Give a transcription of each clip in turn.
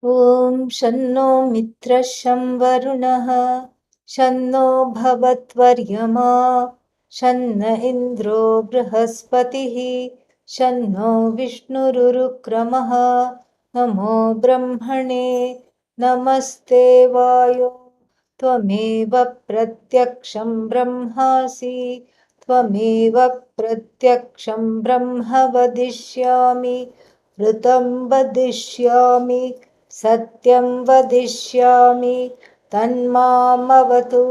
ॐ शन्नो मित्रः शं वरुणः शन्नो भवत्वर्यमा शन्न इन्द्रो बृहस्पतिः शन्नो विष्णुरुरुक्रमः नमो ब्रह्मणे नमस्ते वायो त्वमेव प्रत्यक्षं ब्रह्मासि त्वमेव प्रत्यक्षं ब्रह्म वदिष्यामि ऋतं वदिष्यामि सत्यं वदिष्यामि तन्मामवतु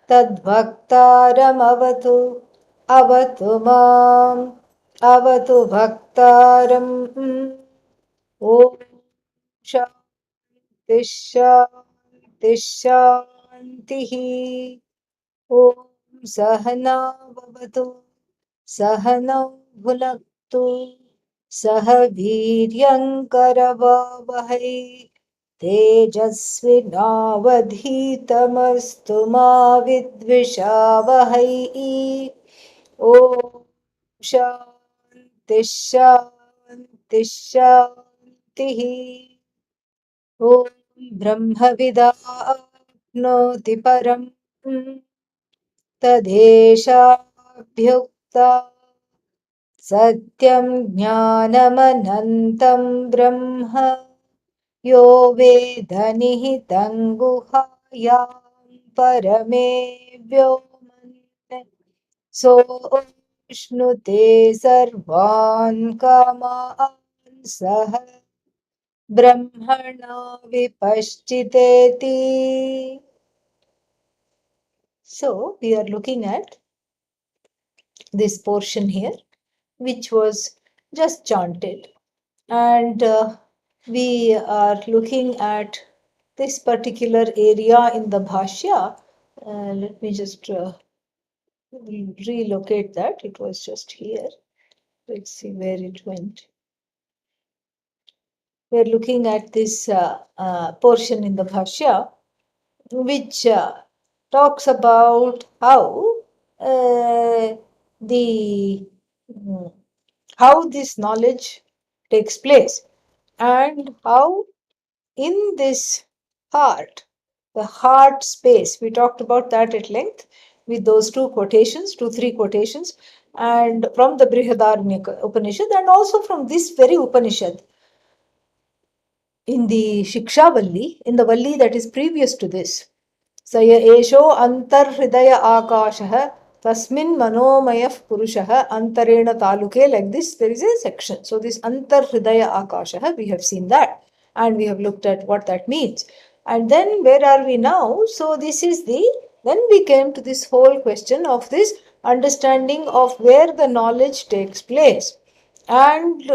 तद्भक्तारमवतु अवतु माम् अवतु भक्तारम् ॐ शान्तिः शान्तिः शान्तिः ॐ सहना भवतु सहनौ भुनक्तु सह वीर्यङ्करवावहै तेजस्विनावधीतमस्तु मा विद्विषावहै ॐ शान्तिः शान्तिः शान्तिः ॐ ब्रह्मविदाप्नोति परम् तदेशाभ्युक्ता सत्यं ज्ञानमनन्तं ब्रह्म यो वेदनिहितं गुहायां परमे व्योमन् सोऽश्नुते सर्वान् कामान् सः ब्रह्मणा विपश्चितेति. So we are looking at this portion here, which was just chanted, and we are looking at this particular area in the Bhashya. Let me just relocate that. It was just here. Let's see where it went. We are looking at this portion in the Bhashya, which talks about how the how this knowledge takes place, and how in this heart, the heart space, we talked about that at length with those two, three quotations, and from the Brihadaranyaka Upanishad, and also from this very Upanishad in the Shikshavalli, in the Valli that is previous to this. Saya esho antarhridaya akashah tasmin manomayah purushah antarena taluke, like this there is a section. So this antarhridaya akashah, we have seen that and we have looked at what that means. And then where are we now? So this is then we came to this whole question of this understanding of where the knowledge takes place. And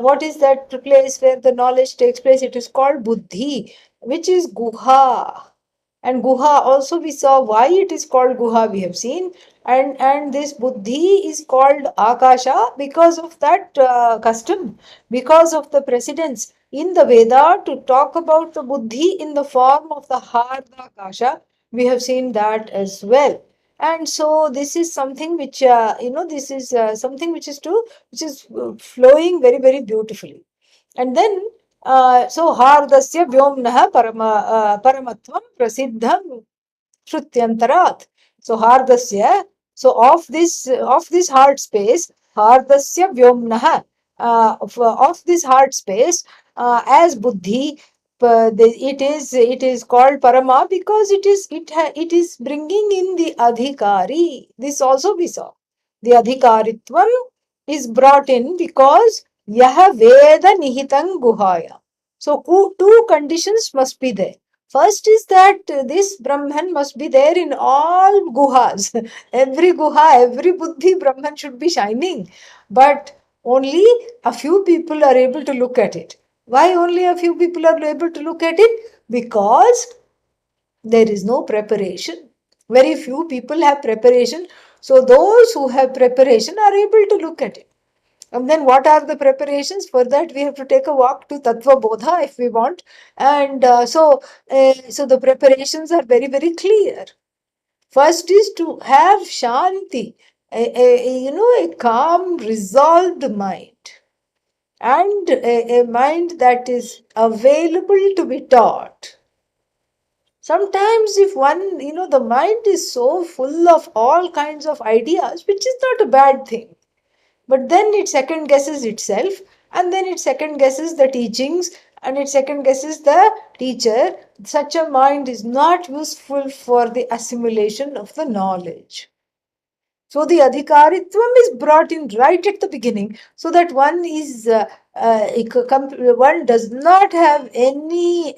what is that place where the knowledge takes place? It is called buddhi, which is guha. And guha also we saw why it is called guha, we have seen. And this buddhi is called akasha because of that custom, because of the precedence in the Veda to talk about the buddhi in the form of the hardha akasha. We have seen that as well. And so this is something which this is something which is flowing very, very beautifully. And then so hardasya vyomnah paramatvam prasiddham Shrutyantarat. So Hardasya, so of this heart space, Hardasya Vyomnaha, of this heart space, as Buddhi, it is called Parama because it is bringing in the Adhikari. This also we saw. The Adhikaritvam is brought in because Yaha Veda Nihitang Guhaya. So two conditions must be there. First is that this Brahman must be there in all guhas. Every guha, every buddhi Brahman should be shining. But only a few people are able to look at it. Why only a few people are able to look at it? Because there is no preparation. Very few people have preparation. So those who have preparation are able to look at it. And then what are the preparations? For that we have to take a walk to Tattva Bodha if we want. And so the preparations are very, very clear. First is to have Shanti, a calm, resolved mind. and a mind that is available to be taught. Sometimes, if one, the mind is so full of all kinds of ideas, which is not a bad thing, but then it second guesses itself, and then it second guesses the teachings, and it second guesses the teacher. Such a mind is not useful for the assimilation of the knowledge. So the adhikaritvam is brought in right at the beginning, so that one does not have any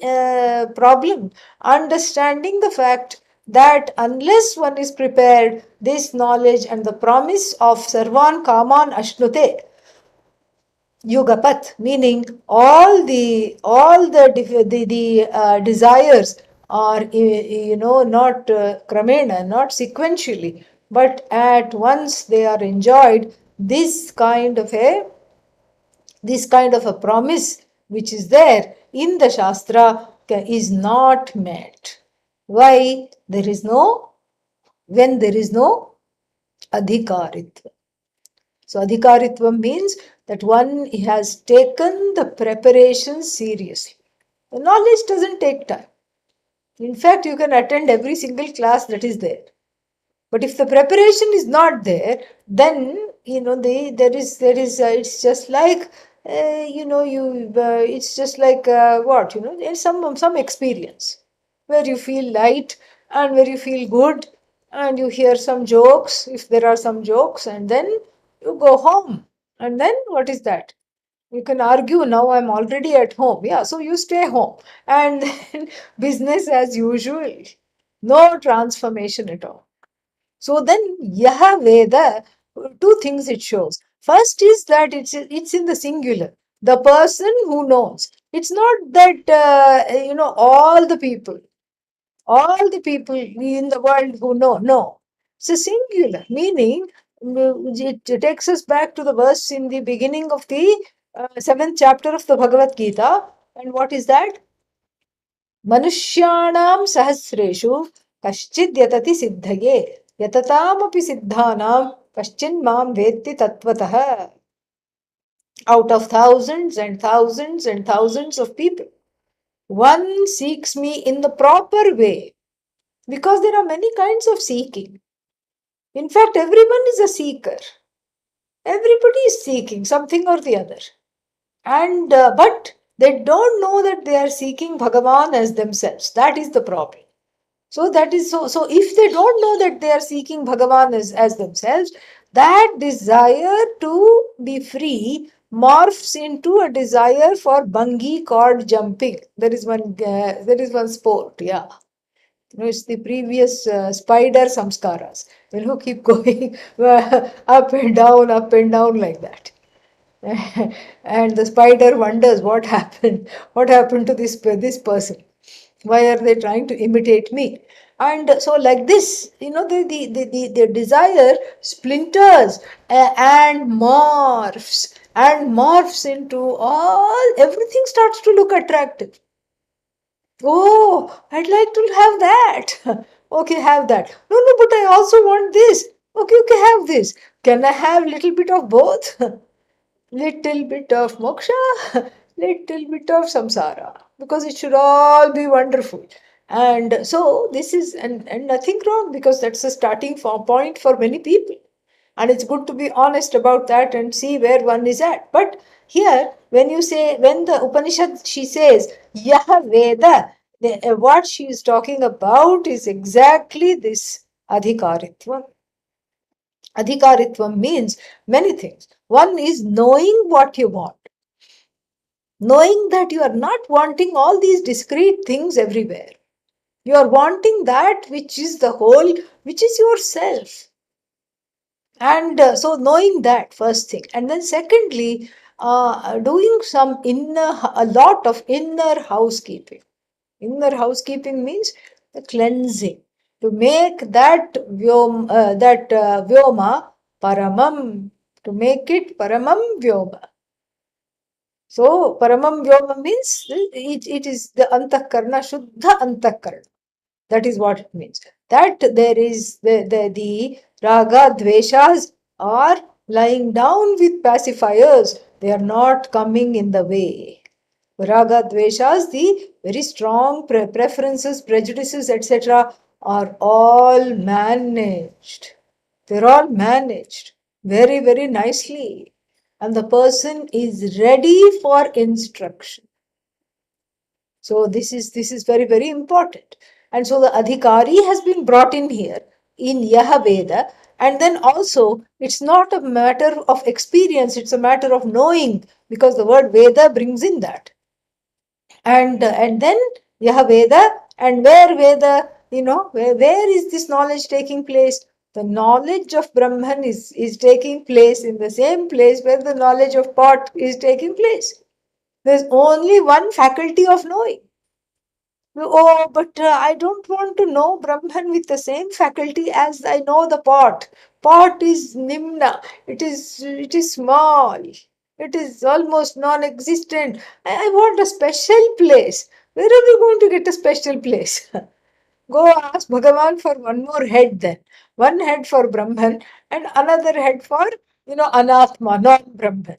problem understanding the fact that unless one is prepared, this knowledge and the promise of sarvan kaman ashnute, yugapat, meaning all the desires are, not kramena, not sequentially, but at once they are enjoyed. This kind of a promise which is there in the shastra is not met. Why? When there is no adhikaritva. So adhikaritvam means that one has taken the preparation seriously. The knowledge doesn't take time. In fact, you can attend every single class that is there. But if the preparation is not there, then it's just like it's just like what there's some experience where you feel light and where you feel good, and you hear some jokes if there are some jokes, and then you go home, and then what is that? You can argue, now I'm already at home. Yeah, so you stay home, and then business as usual. No transformation at all. So then, Yaha Veda, two things it shows. First is that it's in the singular. The person who knows. It's not that all the people in the world who know. No, it's a singular. Meaning, it takes us back to the verse in the beginning of the seventh chapter of the Bhagavad Gita. And what is that? मनुष्याणां सहस्रेषु कश्चिद् यतति सिद्धये यततामपि सिद्धानां कश्चिन्मां वेत्ति तत्त्वतः. Out of thousands and thousands and thousands of people, one seeks me in the proper way, because there are many kinds of seeking. In fact, everyone is a seeker. Everybody is seeking something or the other. And but they don't know that they are seeking Bhagavan as themselves. That is the problem. So that is so if they don't know that they are seeking Bhagavan as themselves, that desire to be free morphs into a desire for bungee cord jumping. There is one sport, yeah. It's the previous spider samskaras. Keep going up and down like that. And the spider wonders what happened. What happened to this person? Why are they trying to imitate me? And so, like this, the desire splinters and morphs into everything starts to look attractive. Oh, I'd like to have that. Okay, have that. No, but I also want this. Okay, have this. Can I have little bit of both? Little bit of moksha, little bit of samsara, because it should all be wonderful. And so this is, and nothing wrong, because that's a starting point for many people. And it's good to be honest about that and see where one is at. But here, when the Upanishad, she says, Yaha Veda, what she is talking about is exactly this adhikaritva. Adhikaritvam means many things. One is knowing what you want. Knowing that you are not wanting all these discrete things everywhere. You are wanting that which is the whole, which is yourself. And so knowing that, first thing. And then secondly, doing a lot of inner housekeeping. Inner housekeeping means the cleansing. To make that vyoma paramam, to make it paramam vyoma. So paramam vyoma means it is the antakarna, shuddha antakarna. That is what it means. That there is the raga dveshas are lying down with pacifiers, They are not coming in the way. Raga, dveshas, the very strong preferences, prejudices, etc., are all managed. They're all managed very, very nicely. And the person is ready for instruction. So this is very, very important. And so the adhikari has been brought in here in Yaha Veda. And then also, it's not a matter of experience, it's a matter of knowing, because the word Veda brings in that. And then Yaha Veda, and where Veda, where is this knowledge taking place? The knowledge of Brahman is taking place in the same place where the knowledge of pot is taking place. There's only one faculty of knowing. Oh, but I don't want to know Brahman with the same faculty as I know the pot. Pot is nimna. It is small. It is almost non-existent. I want a special place. Where are we going to get a special place? Go ask Bhagavan for one more head then. One head for Brahman and another head for, Anatma, non-Brahman.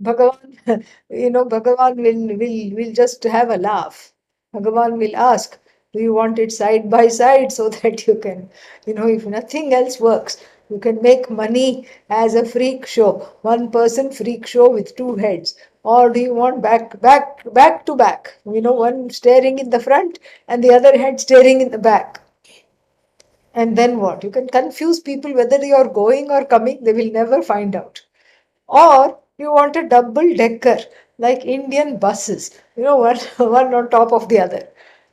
Bhagavan, Bhagavan will just have a laugh. Bhagavan will ask, do you want it side by side so that you can, if nothing else works, you can make money as a freak show, one person freak show with two heads. Or do you want back to back? One staring in the front and the other head staring in the back. And then what? You can confuse people whether you are going or coming, they will never find out. Or you want a double decker like Indian buses, one, one on top of the other.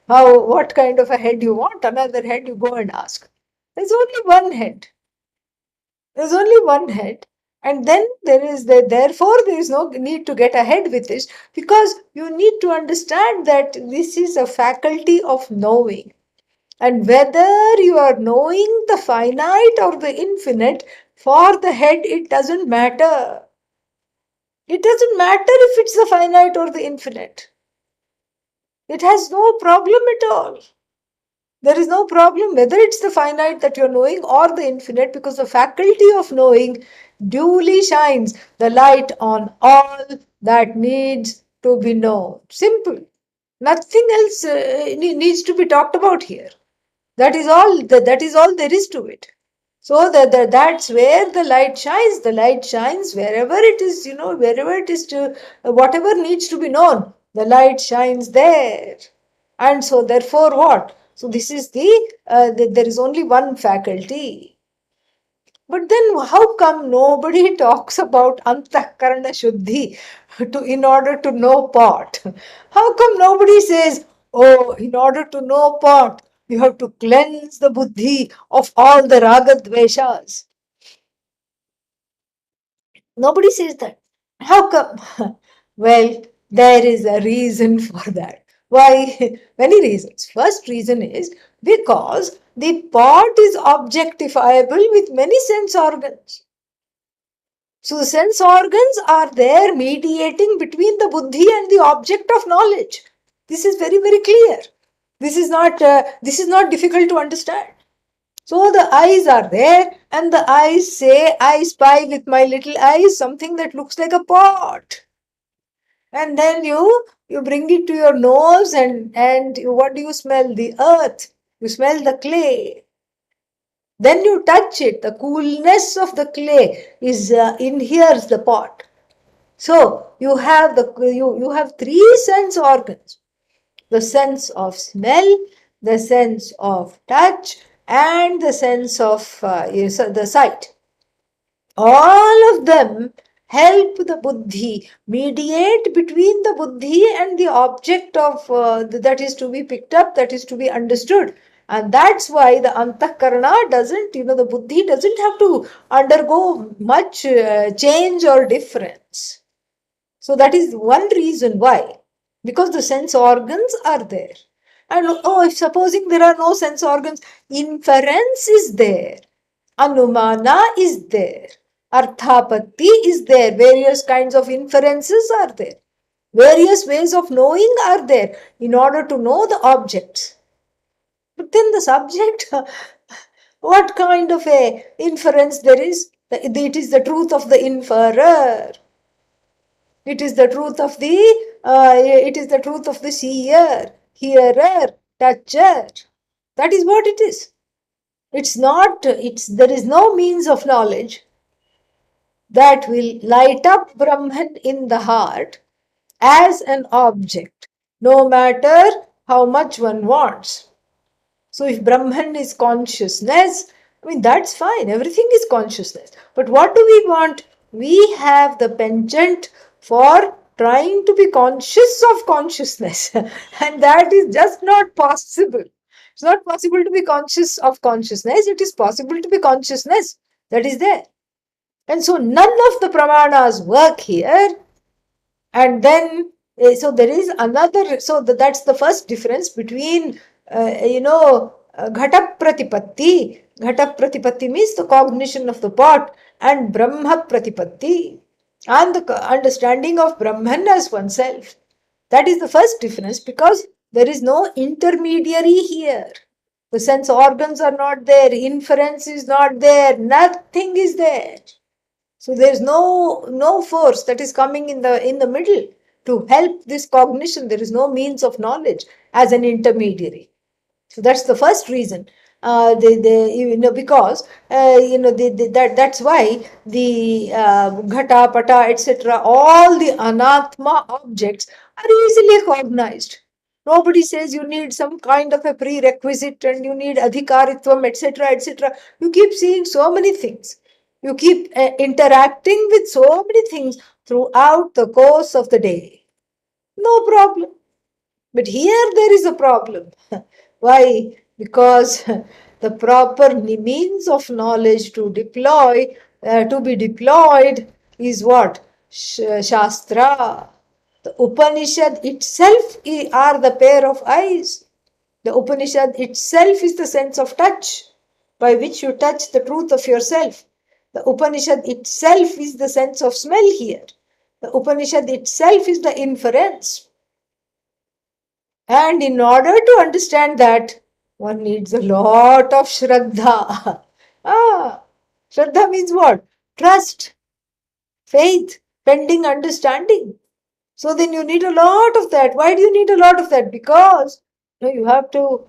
What kind of a head you want? Another head, you go and ask. There's only one head. There's only one head. And then therefore there is no need to get ahead with this, because you need to understand that this is a faculty of knowing. And whether you are knowing the finite or the infinite, for the head, it doesn't matter. It doesn't matter if it's the finite or the infinite. It has no problem at all. There is no problem whether it's the finite that you're knowing or the infinite, because the faculty of knowing duly shines the light on all that needs to be known. Simple. Nothing else needs to be talked about here. That is all. That is all there is to it. So that's where the light shines. The light shines wherever it is, wherever it is to, whatever needs to be known, the light shines there. And so therefore what? So this is there is only one faculty. But then how come nobody talks about Antahkarana Shuddhi in order to know pot? How come nobody says, oh, in order to know pot, you have to cleanse the buddhi of all the raga dveshas? Nobody says that. How come? Well, there is a reason for that. Why? Many reasons. First reason is because the pot is objectifiable with many sense organs. So the sense organs are there mediating between the buddhi and the object of knowledge. This is very, very clear. This is not difficult to understand. So the eyes are there, and the eyes say, I spy with my little eyes something that looks like a pot. And then you bring it to your nose, and what do you smell? The earth. You smell the clay. Then you touch it. The coolness of the clay inheres the pot. So you have you have three sense organs: the sense of smell, the sense of touch, and the sense of the sight. All of them help the buddhi, mediate between the buddhi and the object of that is to be picked up, that is to be understood. And that's why the antahkarana doesn't, the buddhi doesn't have to undergo much change or difference. So that is one reason why. Because the sense organs are there. And if supposing there are no sense organs, inference is there. Anumana is there. Arthapatti is there. Various kinds of inferences are there. Various ways of knowing are there in order to know the objects. But then the subject, what kind of a inference there is? It is the truth of the inferer. It is the truth of the seer, hearer, toucher. That is what it is. There is no means of knowledge that will light up Brahman in the heart as an object, no matter how much one wants. So if Brahman is consciousness, that's fine. Everything is consciousness. But what do we want? We have the penchant for trying to be conscious of consciousness. And that is just not possible. It's not possible to be conscious of consciousness. It is possible to be consciousness that is there. And so none of the pramanas work here. And then, so there is another, so that's the first difference between, Ghata Pratipatti. Ghata Pratipatti means the cognition of the pot, and Brahma Pratipatti, and the understanding of Brahman as oneself. That is the first difference, because there is no intermediary here. The sense organs are not there, inference is not there, nothing is there. So there is no force that is coming in the middle to help this cognition. There is no means of knowledge as an intermediary. So that's the first reason. Because that's why the ghata, pata, etc., all the anatma objects are easily cognized. Nobody says you need some kind of a prerequisite and you need adhikaritvam, etc., etc. You keep seeing so many things. You keep interacting with so many things throughout the course of the day. No problem. But here there is a problem. Why? Because the proper means of knowledge to be deployed is what? Shastra. The Upanishad itself are the pair of eyes. The Upanishad itself is the sense of touch by which you touch the truth of yourself. The Upanishad itself is the sense of smell here. The Upanishad itself is the inference. And in order to understand that, one needs a lot of Shraddha. Shraddha means what? Trust, faith, pending understanding. So then you need a lot of that. Why do you need a lot of that? Because you have to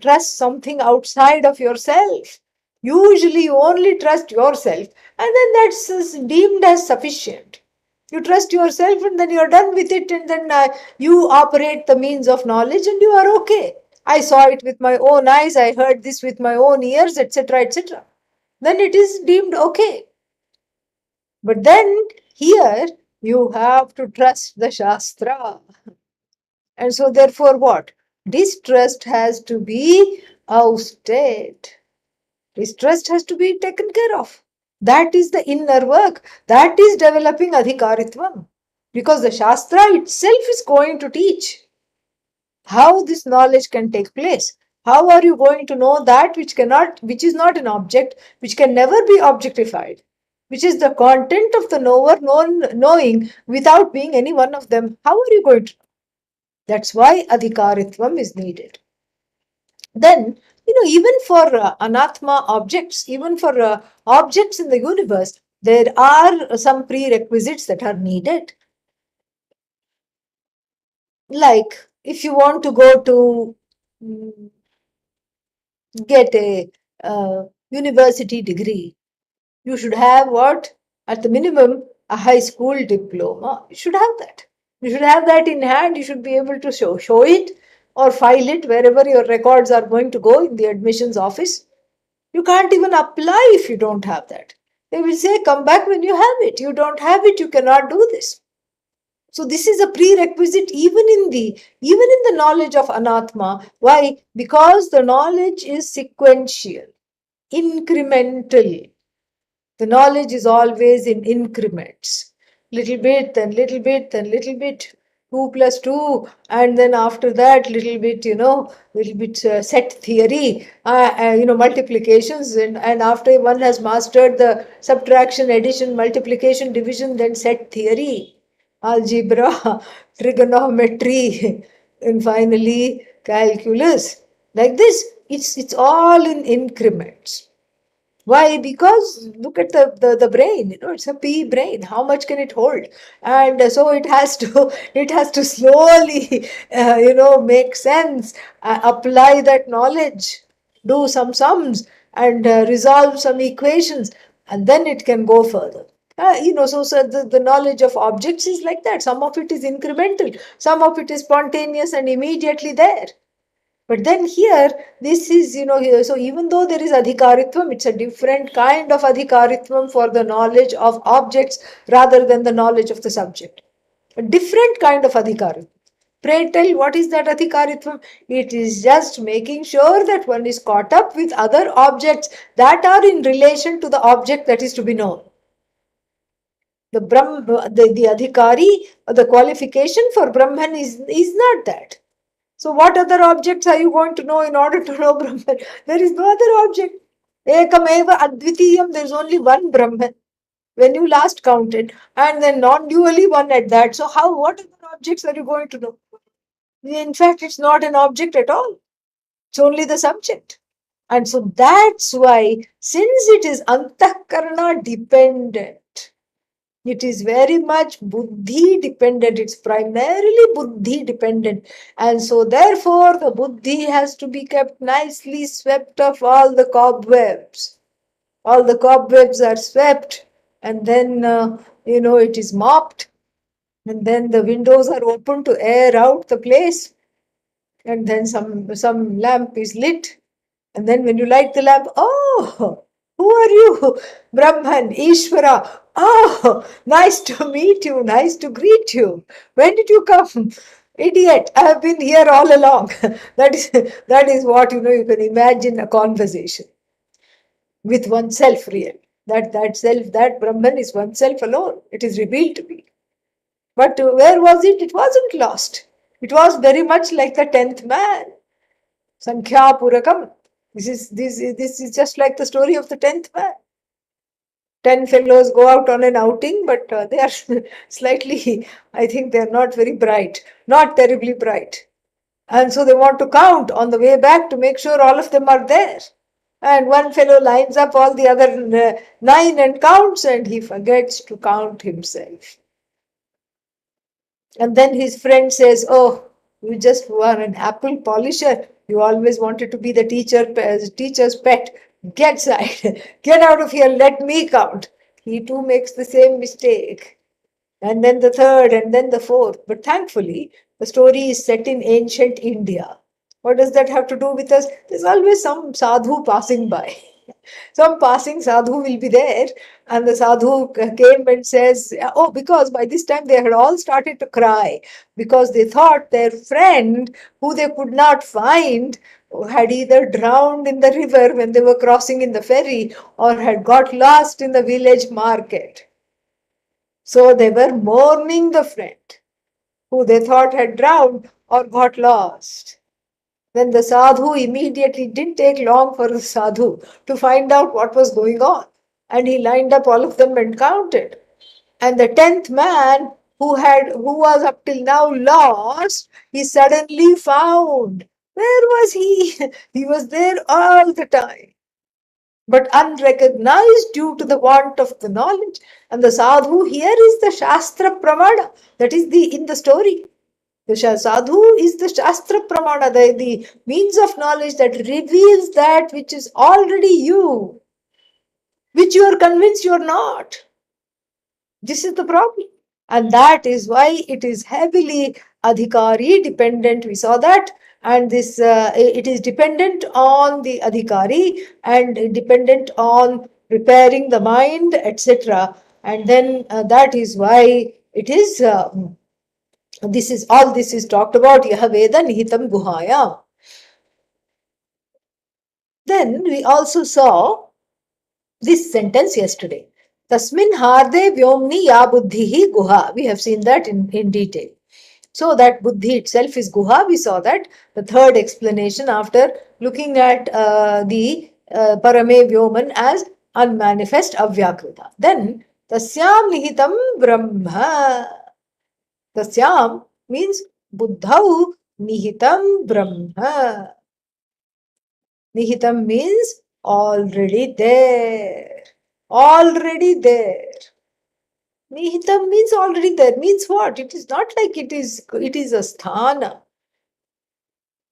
trust something outside of yourself. Usually you only trust yourself, and then that's deemed as sufficient. You trust yourself and then you're done with it, and then you operate the means of knowledge and you are okay. I saw it with my own eyes, I heard this with my own ears, etc., etc. Then it is deemed okay. But then here you have to trust the Shastra. And so therefore what? Distrust has to be ousted. Distrust has to be taken care of. That is the inner work. That is developing adhikaritvam. Because the Shastra itself is going to teach how this knowledge can take place. How are you going to know that which is not an object, which can never be objectified, which is the content of the knower knowing without being any one of them? How are you going to know? That's why adhikaritvam is needed. Then, even for anatma objects, even for objects in the universe, there are some prerequisites that are needed. Like, if you want to go to get a university degree, you should have what? At the minimum, a high school diploma. You should have that. You should have that in hand. You should be able to show it or file it wherever your records are going to go in the admissions office. You can't even apply if you don't have that. They will say, come back when you have it. You don't have it, you cannot do this. So this is a prerequisite even in the knowledge of anatma. Why? Because the knowledge is sequential, incremental. The knowledge is always in increments. Little bit, then little bit, then little bit. 2 plus 2, and then after that little bit set theory, multiplications, and after one has mastered the subtraction, addition, multiplication, division, then set theory, algebra, trigonometry, and finally calculus. Like this, it's all in increments. Why? Because look at the brain, it's a pea brain. How much can it hold? And so it has to it has to slowly make sense, apply that knowledge, do some sums, and resolve some equations, and then it can go further. So the knowledge of objects is like that. Some of it is incremental, some of it is spontaneous and immediately there. But then here, this is, here, so even though there is adhikaritvam, it's a different kind of adhikaritvam for the knowledge of objects rather than the knowledge of the subject. A different kind of adhikaritvam. Pray tell, what is that adhikaritvam? It is just making sure that one is caught up with other objects that are in relation to the object that is to be known. The adhikari, the qualification for Brahman is not that. So what other objects are you going to know in order to know Brahman? There is no other object. Ekameva advitiyam, there is only one Brahman. When you last counted, and then non-dually one at that. So what other objects are you going to know? In fact, it's not an object at all. It's only the subject. And so that's why, since it is antakarana dependent, it is very much buddhi dependent. It's primarily buddhi dependent. And so therefore the buddhi has to be kept nicely swept of all the cobwebs. All the cobwebs are swept, and then, it is mopped, and then the windows are open to air out the place, and then some lamp is lit. And then when you light the lamp, oh, who are you? Brahman, Ishvara. Oh, nice to meet you. Nice to greet you. When did you come? Idiot, I have been here all along. that is what, you can imagine a conversation with oneself real. That self, that Brahman is oneself alone. It is revealed to me. But where was it? It wasn't lost. It was very much like the 10th man. Sankhya Purakam. This is just like the story of the 10th man. 10 fellows go out on an outing, but they are slightly, I think they are not very bright, not terribly bright. And so they want to count on the way back to make sure all of them are there. And one fellow lines up all the other 9 and counts, and he forgets to count himself. And then his friend says, oh, you just were an apple polisher. You always wanted to be the teacher's pet. Get side. Get out of here. Let me count. He too makes the same mistake. And then the third, and then the fourth. But thankfully, the story is set in ancient India. What does that have to do with us? There's always some sadhu passing by. Some passing sadhu will be there, and the sadhu came and says, oh, because by this time they had all started to cry, because they thought their friend, who they could not find, had either drowned in the river when they were crossing in the ferry, or had got lost in the village market. So they were mourning the friend who they thought had drowned or got lost. Then the sadhu immediately, didn't take long for the sadhu to find out what was going on. And he lined up all of them and counted. And the 10th man, who was up till now lost, he suddenly found. Where was he? He was there all the time, but unrecognized due to the want of the knowledge. And the sadhu here is the Shastra Pramana. That is in the story. The sadhu is the Shastra Pramana, the means of knowledge that reveals that which is already you, which you are convinced you are not. This is the problem. And that is why it is heavily adhikari dependent. We saw that. And this it is dependent on the adhikari and dependent on preparing the mind, etc. And then that is why it is this is talked about Yahaveda Nihitam Guhaya. Then we also saw this sentence yesterday. Tasmin harde vyomni ya buddhihi guha. We have seen that in detail. So that buddhi itself is guha. We saw that. The third explanation after looking at the parame vyoman as unmanifest avyakrita. Then tasyam nihitam brahma. Tasyam means buddhau nihitam brahma. Nihitam means already there. Already there. Nihitam means already there. Means what? It is not like it is a sthana.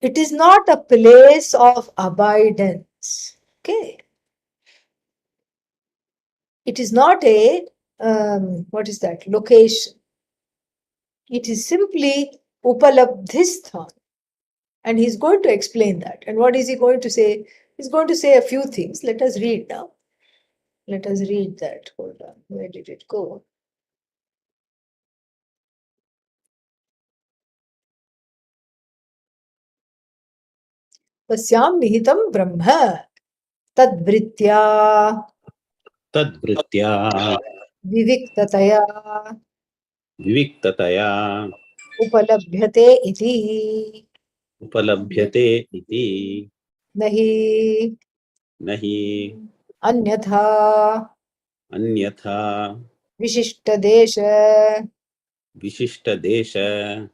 It is not a place of abidance. Okay. It is not a, what is that? Location. It is simply upalabdhisthana. And he's going to explain that. And what is he going to say? He's going to say a few things. Let us read now. Let us read that. Hold on. Where did it go? Tasyam nihitam brahma tadvritya viviktaya upalabhyate iti nahi anyatha vishishtadesha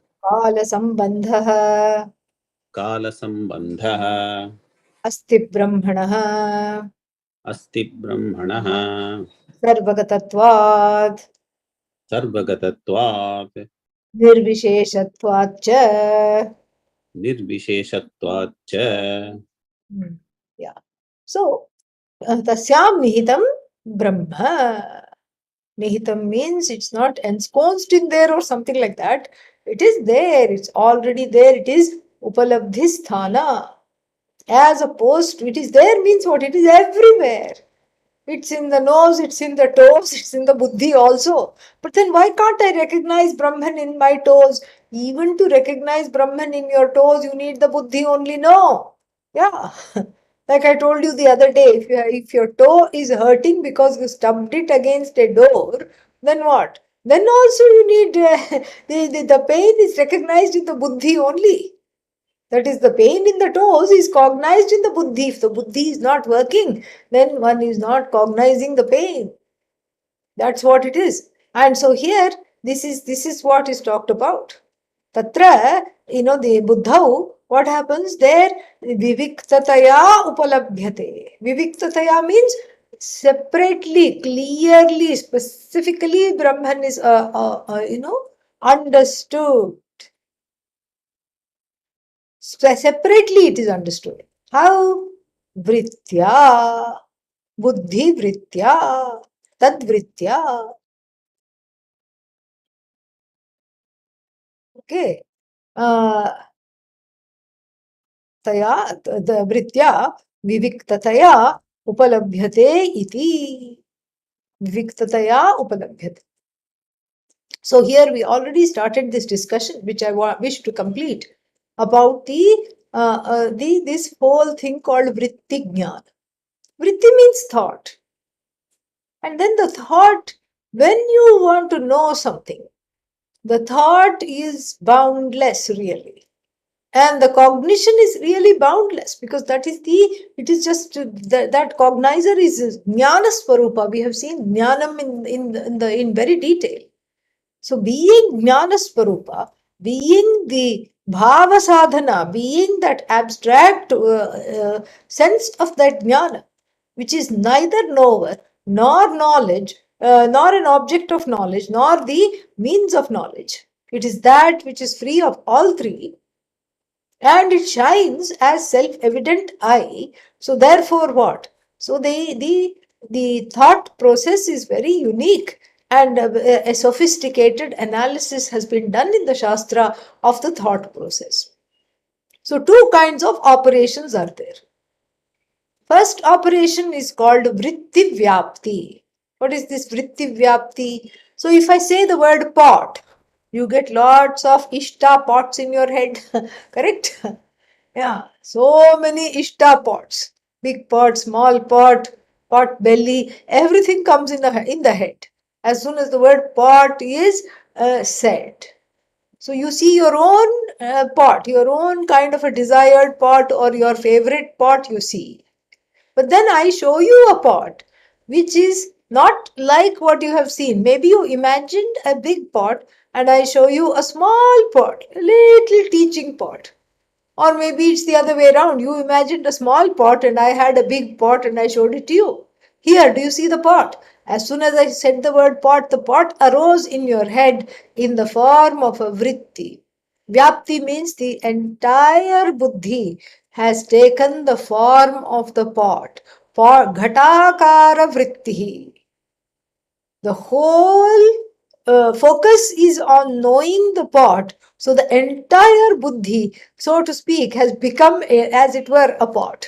कालसम्बन्धः अस्ति ब्रह्मणः सर्वगतत्वात् निर्विशेषत्वाच्च yeah. So tasyam nihitam brahma. Nihitam means it's not ensconced in there or something like that. It is there. It's already there. It is upalabdhisthana. As opposed to it is there means what? It is everywhere. It's in the nose, it's in the toes, it's in the buddhi also. But then why can't I recognize Brahman in my toes? Even to recognize Brahman in your toes, you need the buddhi only. No. Yeah. Like I told you the other day, if your toe is hurting because you stubbed it against a door, then what? Then also you need, the pain is recognized in the buddhi only. That is, the pain in the toes is cognized in the buddhi. If the buddhi is not working, then one is not cognizing the pain. That's what it is. And so here, this is what is talked about. Tatra, the buddhau, what happens there? Viviktataya upalabhyate. Viviktataya means separately, clearly, specifically, Brahman is, understood. Separately it is understood. How? Vritya, buddhi vritya, tad vritya. Okay. Taya, the vritya, viviktataya upalabhyate iti. Viviktataya upalabhyate. So here we already started this discussion, which I wish to complete, about this whole thing called vritti jnana. Vritti means thought. And then the thought, when you want to know something, the thought is boundless really. And the cognition is really boundless because it is just that cognizer is jnana swarupa. We have seen jnanam in very detail. So being jnana swarupa, being the bhava sadhana, being that abstract sense of that jnana, which is neither knower nor knowledge, nor an object of knowledge, nor the means of knowledge. It is that which is free of all three, and it shines as self-evident I. So therefore what? So the thought process is very unique, and a sophisticated analysis has been done in the Shastra of the thought process. So two kinds of operations are there. First operation is called vritti vyapti. What is this vritti vyapti? So if I say the word pot, you get lots of ishta pots in your head, correct? Yeah, so many ishta pots. Big pot, small pot, pot belly, everything comes in the head. As soon as the word pot is said. So you see your own pot, your own kind of a desired pot or your favorite pot you see. But then I show you a pot which is not like what you have seen. Maybe you imagined a big pot and I show you a small pot, a little teaching pot. Or maybe it's the other way around. You imagined a small pot and I had a big pot and I showed it to you. Here, do you see the pot? As soon as I said the word pot, the pot arose in your head in the form of a vritti. Vyapti means the entire buddhi has taken the form of the pot. For ghatakara vritti. The whole focus is on knowing the pot. So the entire buddhi, so to speak, has become, as it were, a pot.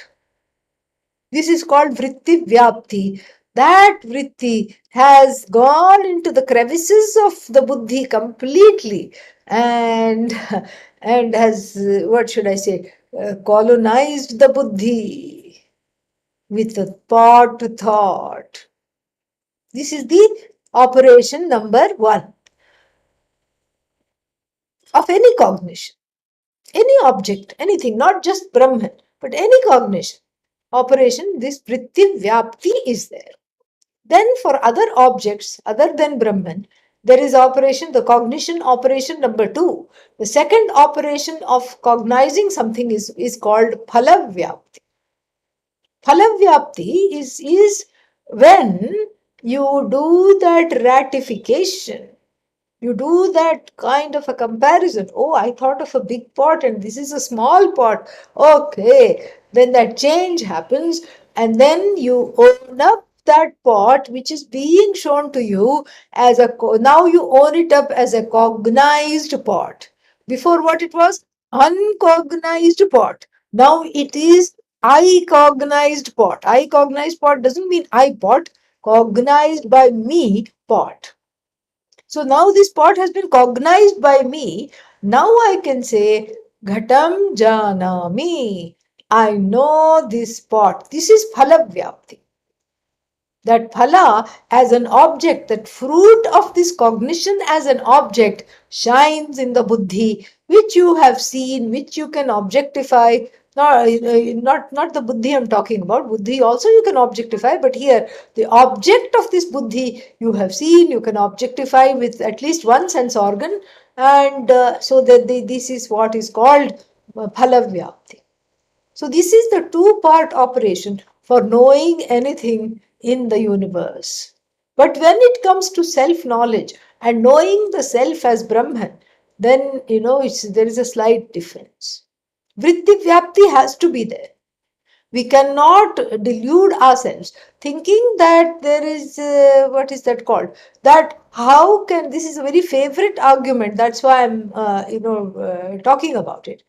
This is called vritti vyapti. That vritti has gone into the crevices of the buddhi completely and has, what should I say, colonized the buddhi with a pot thought. This is the operation number 1 of any cognition, any object, anything, not just Brahman, but any cognition, operation, this vritti vyapti is there. Then for other objects other than Brahman, there is operation, the cognition operation number 2. The second operation of cognizing something is called phala vyapti. Phala vyapti is when you do that ratification. You do that kind of a comparison. Oh, I thought of a big pot and this is a small pot. Okay. Then that change happens and then you own up that pot which is being shown to you as now you own it up as a cognized pot. Before what it was? Uncognized pot. Now it is I cognized pot. I cognized pot doesn't mean I pot. Cognized by me pot. So now this pot has been cognized by me. Now I can say, Ghatam Janami. I know this pot. This is Phala Vyapti. That phala as an object, that fruit of this cognition as an object shines in the buddhi, which you have seen, which you can objectify. Not the buddhi I'm talking about. Buddhi also you can objectify, but here the object of this buddhi you have seen, you can objectify with at least one sense organ, and so that this is what is called phala vyapti. So this is the two-part operation for knowing anything in the universe. But when it comes to self-knowledge and knowing the self as Brahman, then there is a slight difference. Vritti Vyapti has to be there. We cannot delude ourselves thinking that there is, what is that called? That how can, this is a very favorite argument, that's why I'm, talking about it.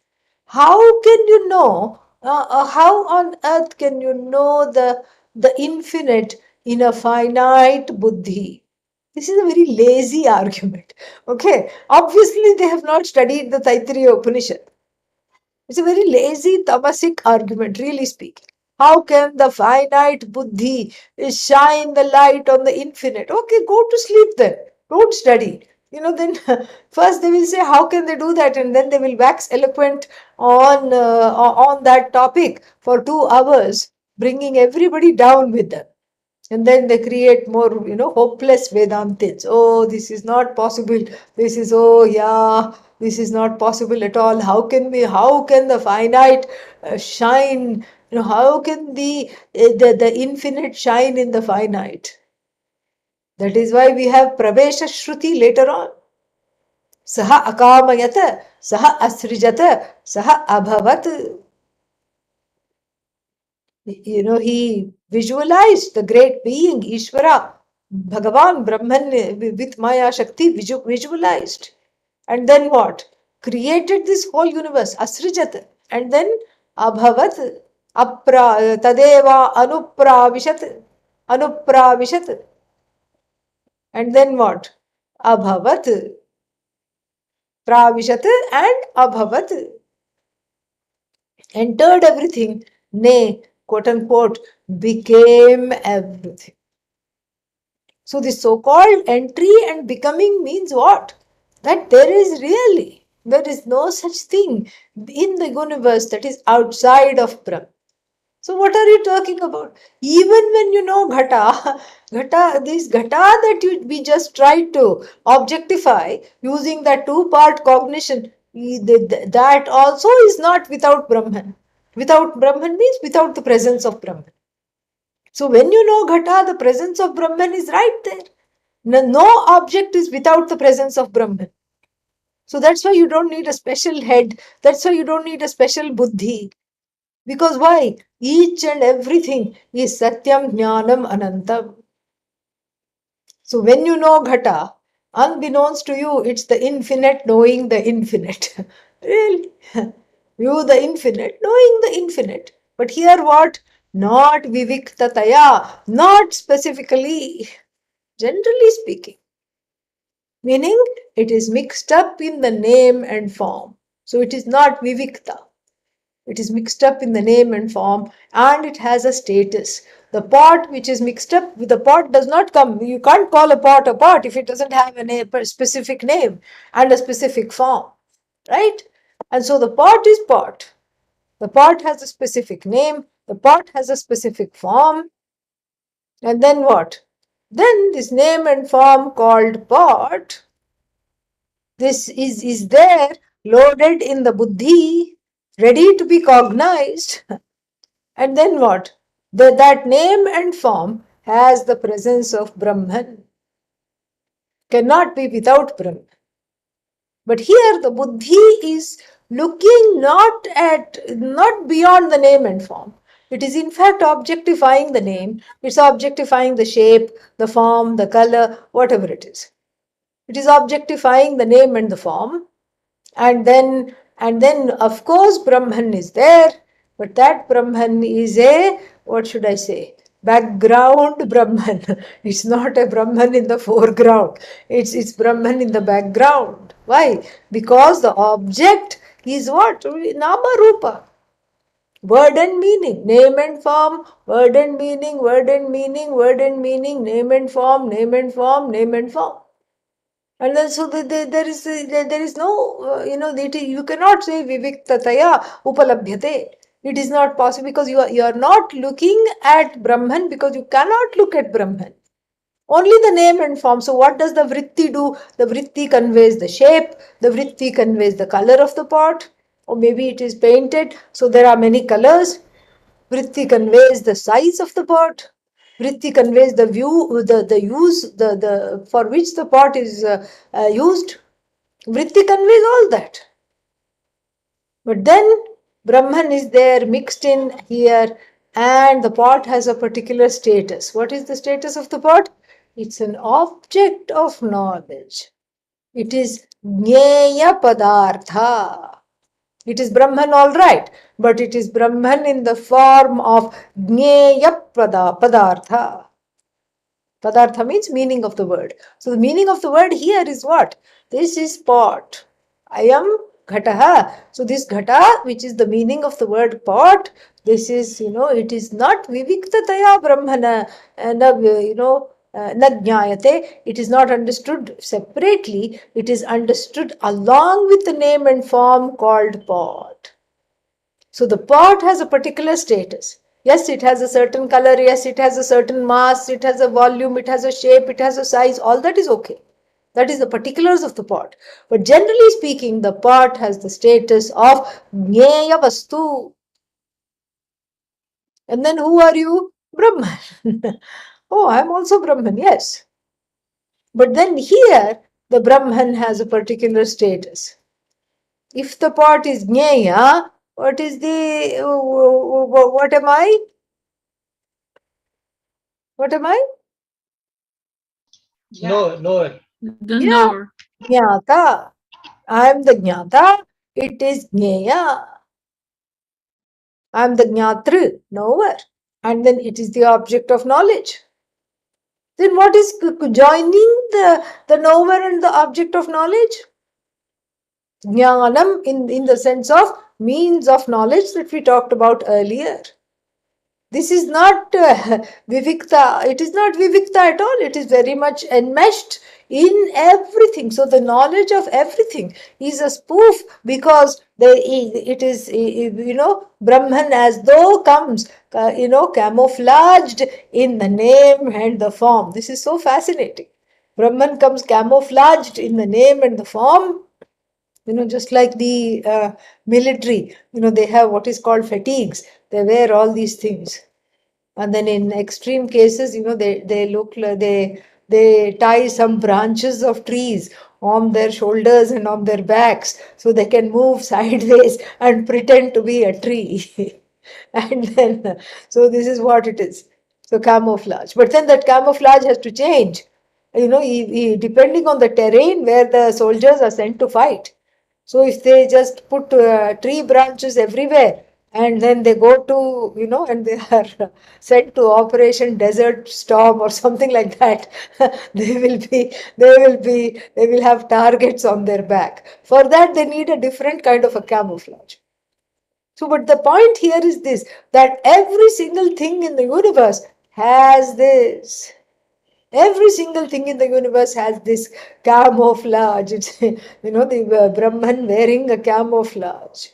How can you know, how on earth can you know the infinite in a finite buddhi? This is a very lazy argument. Okay, obviously they have not studied the Taittiriya Upanishad. It's a very lazy, tamasic argument, really speaking. How can the finite buddhi shine the light on the infinite? Okay, go to sleep then. Don't study. Then first they will say, how can they do that? And then they will wax eloquent on that topic for 2 hours, bringing everybody down with them. And then they create more, hopeless Vedantins. Oh, this is not possible. This is, oh, yeah, this is not possible at all. How can the finite shine? How can the infinite shine in the finite? That is why we have Pravesha Shruti later on. Saha akamayata, saha asrijata, saha abhavat. He visualized the great being, Ishvara, Bhagavan, Brahman with Maya Shakti, visualized. And then what? Created this whole universe, Asrijat. And then Abhavat, Tadeva, Anupravishat. And then what? Abhavat, Pravishat and Abhavat. Entered everything, nay, quote unquote, became everything. So this so-called entry and becoming means what? That there is no such thing in the universe that is outside of Brahman. So what are you talking about? Even when you know this ghata that we just tried to objectify using that two-part cognition, that also is not without Brahman. Without Brahman means without the presence of Brahman. So when you know Ghata, the presence of Brahman is right there. No object is without the presence of Brahman. So that's why you don't need a special head. That's why you don't need a special buddhi. Because why? Each and everything is Satyam, Jnanam, Anantam. So when you know Ghata, unbeknownst to you, it's the infinite knowing the infinite. Really? You the infinite, knowing the infinite. But here what? Not viviktataya, not specifically, generally speaking. Meaning it is mixed up in the name and form. So it is not vivikta. It is mixed up in the name and form, and it has a status. The pot which is mixed up with the pot does not come. You can't call a pot if it doesn't have a specific name and a specific form, right? And so the pot is pot. The pot has a specific name. The pot has a specific form. And then what? Then this name and form called pot, this is there loaded in the buddhi, ready to be cognized. And then what? That name and form has the presence of Brahman. Cannot be without Brahman. But here the buddhi is looking not beyond the name and form. It is in fact objectifying the name. It's objectifying the shape, the form, the color, whatever it is. It is objectifying the name and the form. And then of course Brahman is there, but that Brahman is a, what should I say, background Brahman. It's not a Brahman in the foreground. It's Brahman in the background. Why? Because the object is what? Nama Rupa. Word and meaning, name and form, word and meaning, word and meaning, word and meaning, name and form, name and form, name and form. And then so there is no, you cannot say viviktataya upalabhyate. It is not possible because you are not looking at Brahman, because you cannot look at Brahman. Only the name and form. So what does the vritti do? The vritti conveys the shape, the vritti conveys the color of the pot, or maybe it is painted, so there are many colors. Vritti conveys the size of the pot. Vritti conveys the view, the use, the for which the pot is used. Vritti conveys all that. But then Brahman is there mixed in here, and the pot has a particular status. What is the status of the pot? It's an object of knowledge. It is Jnaya Padartha. It is Brahman, all right, but it is Brahman in the form of Jnaya Padartha. Padartha means meaning of the word. So the meaning of the word here is what? This is pot. I am Ghataha. So this Ghata, which is the meaning of the word pot, this is, it is not Viviktataya Brahmana, Najñayate. It is not understood separately. It is understood along with the name and form called pot. So the pot has a particular status. Yes, it has a certain color. Yes, it has a certain mass. It has a volume. It has a shape. It has a size. All that is okay. That is the particulars of the pot. But generally speaking, the pot has the status of Jnaya Vastu. And then who are you? Brahman. Oh, I am also Brahman. Yes. But then here, the Brahman has a particular status. If the pot is Jnaya, what is the, what am I? What am I? Knower. The knower. Jnata. I am the Jnata. It is Jnaya. I am the Jnatru, knower. And then it is the object of knowledge. Then what is joining the knower and the object of knowledge? Jnanam in the sense of means of knowledge that we talked about earlier. This is not Vivikta. It is not Vivikta at all. It is very much enmeshed in everything. So the knowledge of everything is a spoof, because it is, Brahman as though comes, camouflaged in the name and the form. This is so fascinating. Brahman comes camouflaged in the name and the form. Just like the military, they have what is called fatigues. They wear all these things. And then in extreme cases, they look like they tie some branches of trees on their shoulders and on their backs so they can move sideways and pretend to be a tree. And then, so this is what it is. So camouflage. But then that camouflage has to change. Depending on the terrain where the soldiers are sent to fight. So if they just put tree branches everywhere and then they go to, and they are sent to Operation Desert Storm or something like that, they will have targets on their back. For that, they need a different kind of a camouflage. So, but the point here is this, that every single thing in the universe has this. Every single thing in the universe has this camouflage. It's, the Brahman wearing a camouflage.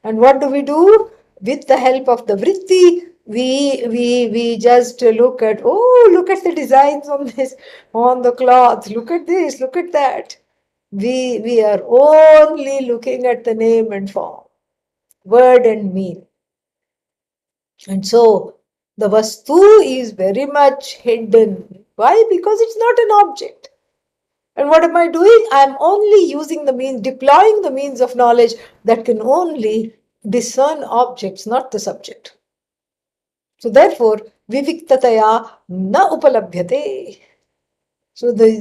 And what do we do? With the help of the vritti, we just look at, oh, look at the designs on this, on the cloth. Look at this, look at that. We are only looking at the name and form, word and meaning. And so the vastu is very much hidden. Why? Because it's not an object. And what am I doing? I'm only using the means, deploying the means of knowledge that can only discern objects, not the subject. So therefore, viviktataya na upalabhyate. So when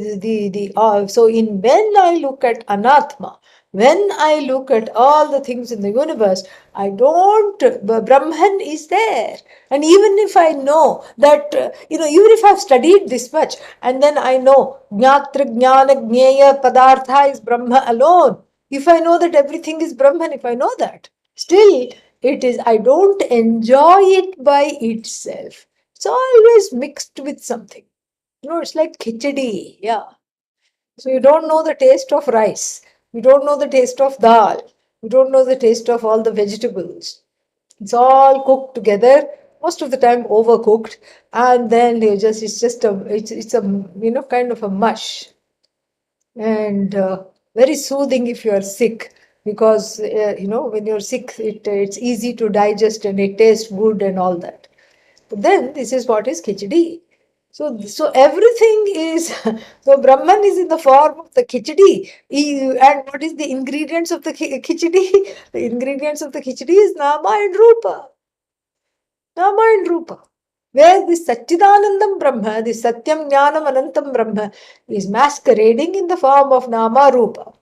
I look at anatma, when I look at all the things in the universe, I don't, Brahman is there. And even if I know that, even if I've studied this much, and then I know Jnatra, Jnana, Jnaya, Padartha is Brahma alone. If I know that everything is Brahman, if I know that, still I don't enjoy it by itself. It's always mixed with something. It's like khichdi. Yeah. So you don't know the taste of rice. You don't know the taste of dal. You don't know the taste of all the vegetables. It's all cooked together, most of the time overcooked, and then it's a kind of a mush, and very soothing if you are sick, because when you're sick, it's easy to digest and it tastes good and all that. But then this is what is khichdi. So everything is, so Brahman is in the form of the khichdi. And what is the ingredients of the khichdi? The ingredients of the khichdi is Nama and Rupa. Nama and Rupa. Where this Satchidanandam Brahma, this Satyam Jnanam Anantam Brahma is masquerading in the form of Nama Rupa,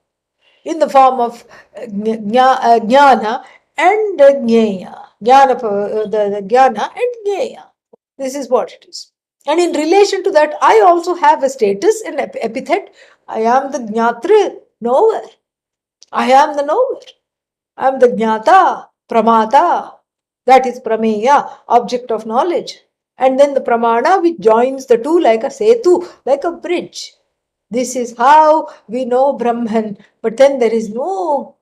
in the form of Jnana and Jnaya. The Jnana and Jnaya. This is what it is. And in relation to that, I also have a status, an epithet. I am the Jnatra, knower. I am the knower. I am the Jnata, Pramata. That is Prameya, object of knowledge. And then the Pramana, which joins the two like a setu, like a bridge. This is how we know Brahman. But then there is no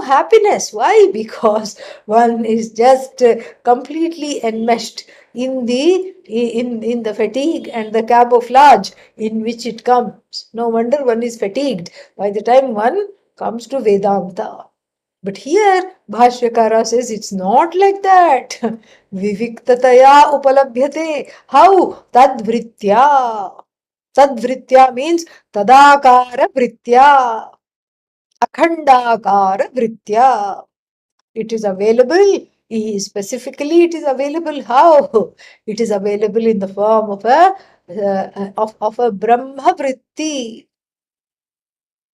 happiness. Why? Because one is just completely enmeshed in the fatigue and the camouflage in which it comes. No wonder one is fatigued by the time one comes to Vedanta. But here, Bhashyakara says it's not like that. Viviktataya upalabhyate. How? Tadvritya. Tadvritya means tadakara vritya. Akhandakara vritya. It is available. Specifically, it is available how? It is available in the form of a Brahma vritti.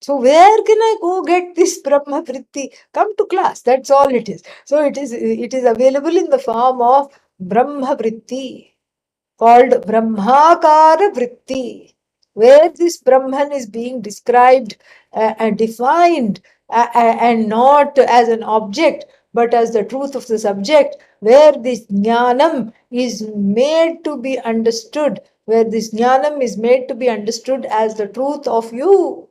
So where can I go get this Brahma vritti? Come to class. That's all it is. So it is available in the form of Brahma vritti, called Brahmakara vritti, where this Brahman is being described and defined and not as an object but as the truth of the subject, where this jnanam is made to be understood, where this jnanam is made to be understood as the truth of you.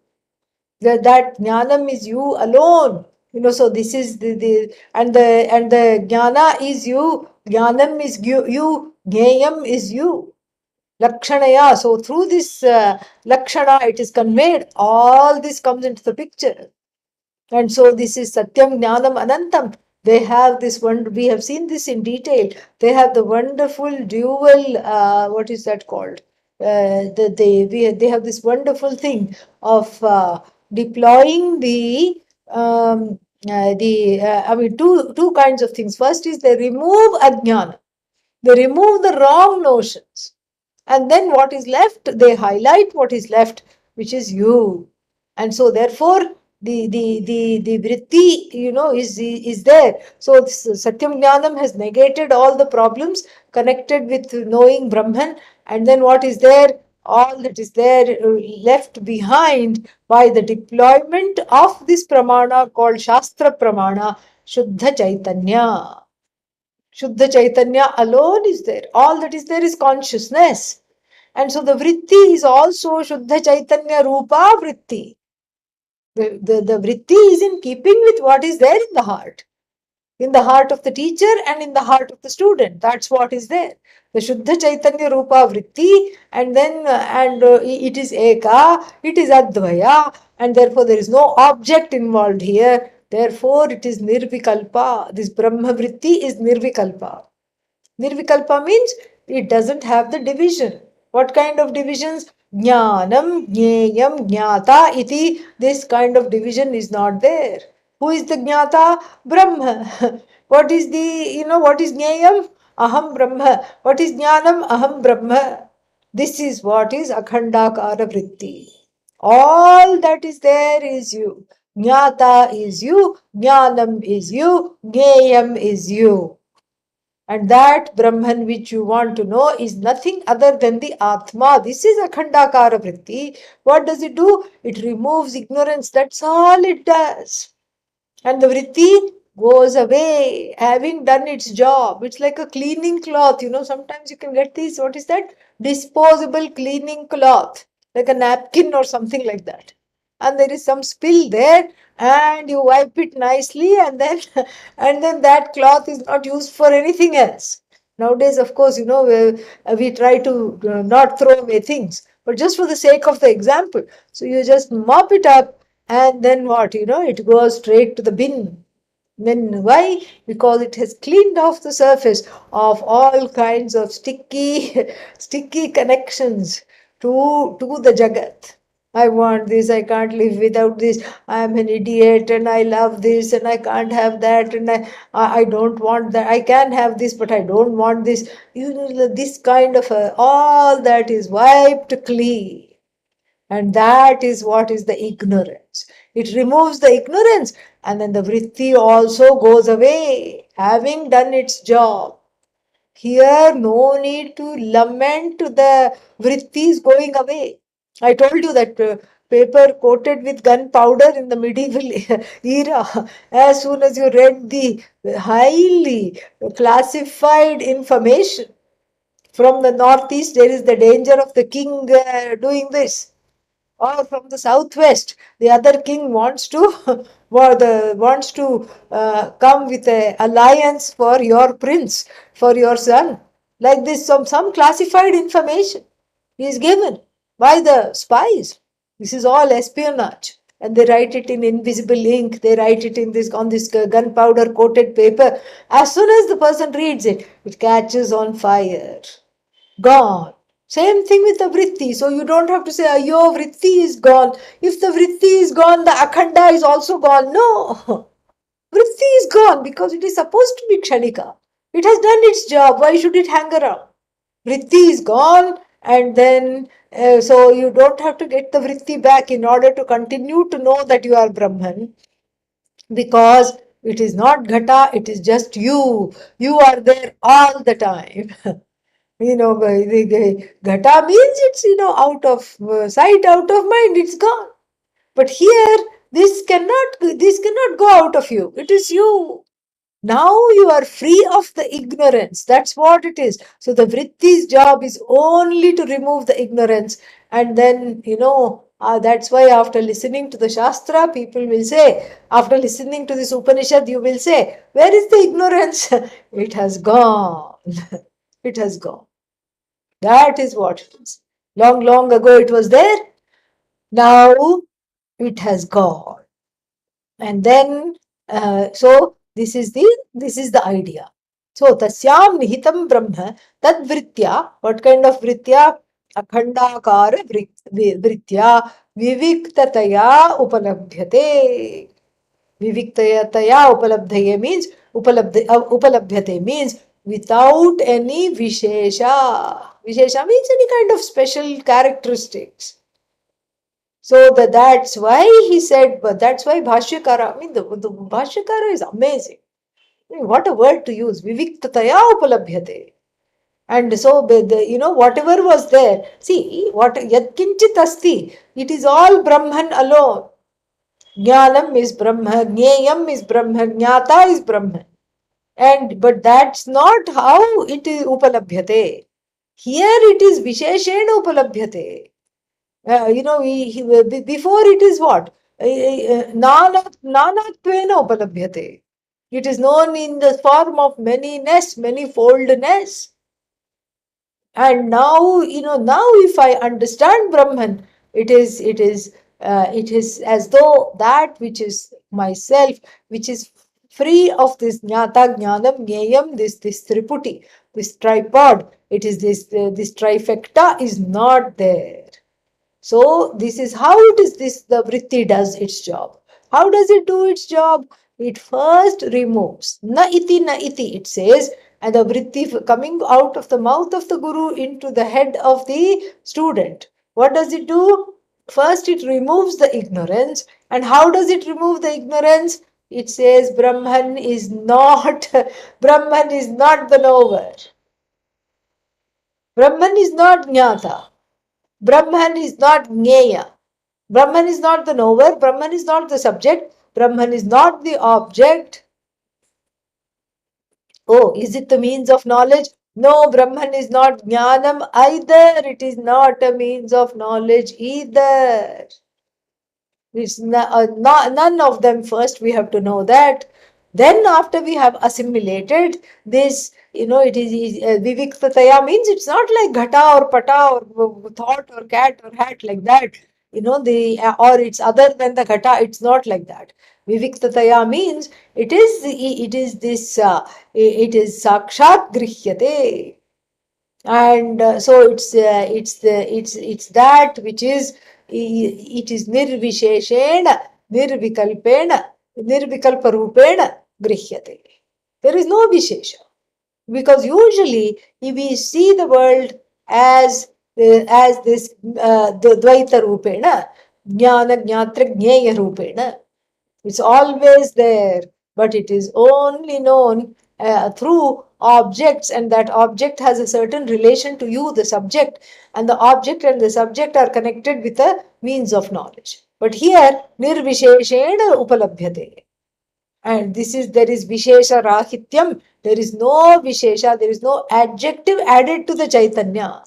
That jnanam is you alone. So this is the jnana is you, jnanam is you, jnayam is you. Lakshanaya. So through this lakshana, it is conveyed. All this comes into the picture. And so this is Satyam Jnanam Anantam. They have this one, we have seen this in detail. They have the wonderful dual, what is that called? They have this wonderful thing of deploying two kinds of things. First is they remove ajnana, they remove the wrong notions, and then what is left, they highlight what is left, which is you. And so therefore the vritti, is there. So Satyam Jnanam has negated all the problems connected with knowing Brahman, and then what is there, all that is there left behind by the deployment of this pramana called Shastra Pramana, Shuddha Chaitanya. Shuddha Chaitanya alone is there. All that is there is consciousness. And so the vritti is also Shuddha Chaitanya Rupa vritti. The vritti is in keeping with what is there in the heart of the teacher and in the heart of the student. That's what is there. The Shuddha Chaitanya Rupa vritti, and then it is Eka, it is Advaya, and therefore there is no object involved here. Therefore it is Nirvikalpa. This Brahma vritti is Nirvikalpa. Nirvikalpa means it doesn't have the division. What kind of divisions? Jnanam, Jneyam, Jnata iti. This kind of division is not there. Who is the Jnata? Brahma. What is what is Jneyam? Aham Brahma. What is Jnanam? Aham Brahma. This is what is Akhandakara Vritti. All that is there is you. Jnata is you. Jnanam is you. Jneyam is you. And that Brahman which you want to know is nothing other than the Atma. This is Akhandakara Vritti. What does it do? It removes ignorance. That's all it does. And the Vritti goes away, having done its job. It's like a cleaning cloth. Sometimes you can get these, what is that? Disposable cleaning cloth, like a napkin or something like that. And there is some spill there, and you wipe it nicely, and then and then that cloth is not used for anything else. Nowadays, of course, we try to not throw away things, but just for the sake of the example. So you just mop it up, and then what? It goes straight to the bin. Then why? Because it has cleaned off the surface of all kinds of sticky, sticky connections to the Jagat. I want this, I can't live without this, I am an idiot and I love this and I can't have that, and I don't want that, I can have this but I don't want this. This kind of all that is wiped clean. And that is what is the ignorance. It removes the ignorance, and then the vritti also goes away, having done its job. Here, no need to lament the vrittis going away. I told you that paper coated with gunpowder in the medieval era, as soon as you read the highly classified information from the northeast, there is the danger of the king doing this. Or from the southwest, the other king wants to come with a alliance for your prince, for your son. Like this, some classified information is given by the spies. This is all espionage, and they write it in invisible ink. They write it in this on this gunpowder coated paper. As soon as the person reads it, it catches on fire. Gone. Same thing with the vritti. So you don't have to say, Ayo, vritti is gone. If the vritti is gone, the akhanda is also gone. No. Vritti is gone because it is supposed to be kshanika. It has done its job. Why should it hang around? Vritti is gone, and then so you don't have to get the vritti back in order to continue to know that you are Brahman, because it is not ghata, it is just you. You are there all the time. The ghata means it's, out of sight, out of mind, it's gone. But here, this cannot go out of you. It is you. Now you are free of the ignorance. That's what it is. So the vritti's job is only to remove the ignorance. And then, that's why after listening to the Shastra, people will say, after listening to this Upanishad, you will say, where is the ignorance? It has gone. It has gone. That is what it is. Long, long ago it was there. Now it has gone. And then, so this is the idea. So tasyam nihitam brahma tad vritya. What kind of vritya? Akhandakara vritya viviktataya upalabhyate. Viviktaya upalabdhaye means upalabhyate means without any vishesha. Vishesha means any kind of special characteristics. So that's why he said, but that's why Bhashyakara, I mean, the Bhashyakara is amazing. I mean, what a word to use. Viviktataya upalabhyate. And so, whatever was there, see, what yatkinchit asti, it is all Brahman alone. Jnanam is Brahma, Jneyam is Brahma, Jnata is Brahman. But that's not how it is upalabhyate. Here it is Visheshena upalabhyate. Before it is what? Nanatvena upalabhyate. It is known in the form of manyness, manifoldness. And now, now if I understand Brahman, it is as though that which is myself, which is free of this jnata, jnanam, jneyam, this triputi, this tripod, it is this trifecta is not there. So this is how the vritti does its job. How does it do its job? It first removes. Na iti, it says, and the vritti coming out of the mouth of the guru into the head of the student. What does it do? First it removes the ignorance. And how does it remove the ignorance? It says Brahman is not, Brahman is not the knower. Brahman is not jnata. Brahman is not Jnaya. Brahman is not the knower. Brahman is not the subject. Brahman is not the object. Oh, is it the means of knowledge? No, Brahman is not Jnanam either. It is not a means of knowledge either. It's none of them first. We have to know that. Then, after we have assimilated this, it is Viviktataya means it's not like Ghata or Pata or thought or cat or hat like that. Or it's other than the Ghata. It's not like that. Viviktataya means it is this it is Sakshat Grihyate. And so it's that which is it is nirvisheshena nirvikalpena nirvikalparupena grihyate. There is no vishesha, because usually if we see the world as this dvaita rupena, jnana jnatra jnaya rupena, it's always there, but it is only known through objects, and that object has a certain relation to you, the subject, and the object and the subject are connected with a means of knowledge. But here, nirvisheshena upalabhyate. And there is Vishesha Rahityam, there is no Vishesha, there is no adjective added to the Chaitanya.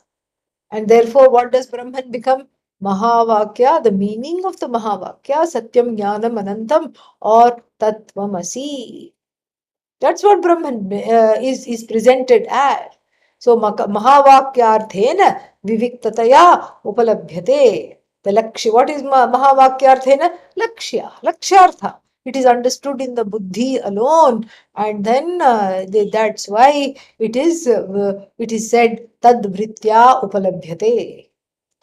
And therefore, what does Brahman become? Mahavakya, the meaning of the Mahavakya, Satyam Jnanam Anantam or Tattvamasi. That's what Brahman is presented as. So, Mahavakyarthena Viviktataya Upalabhyate. The Lakshya. What is Mahavakyarthena? Lakshya. Lakshyartha. It is understood in the buddhi alone, and then that's why it is said tad vritya upalabhyate.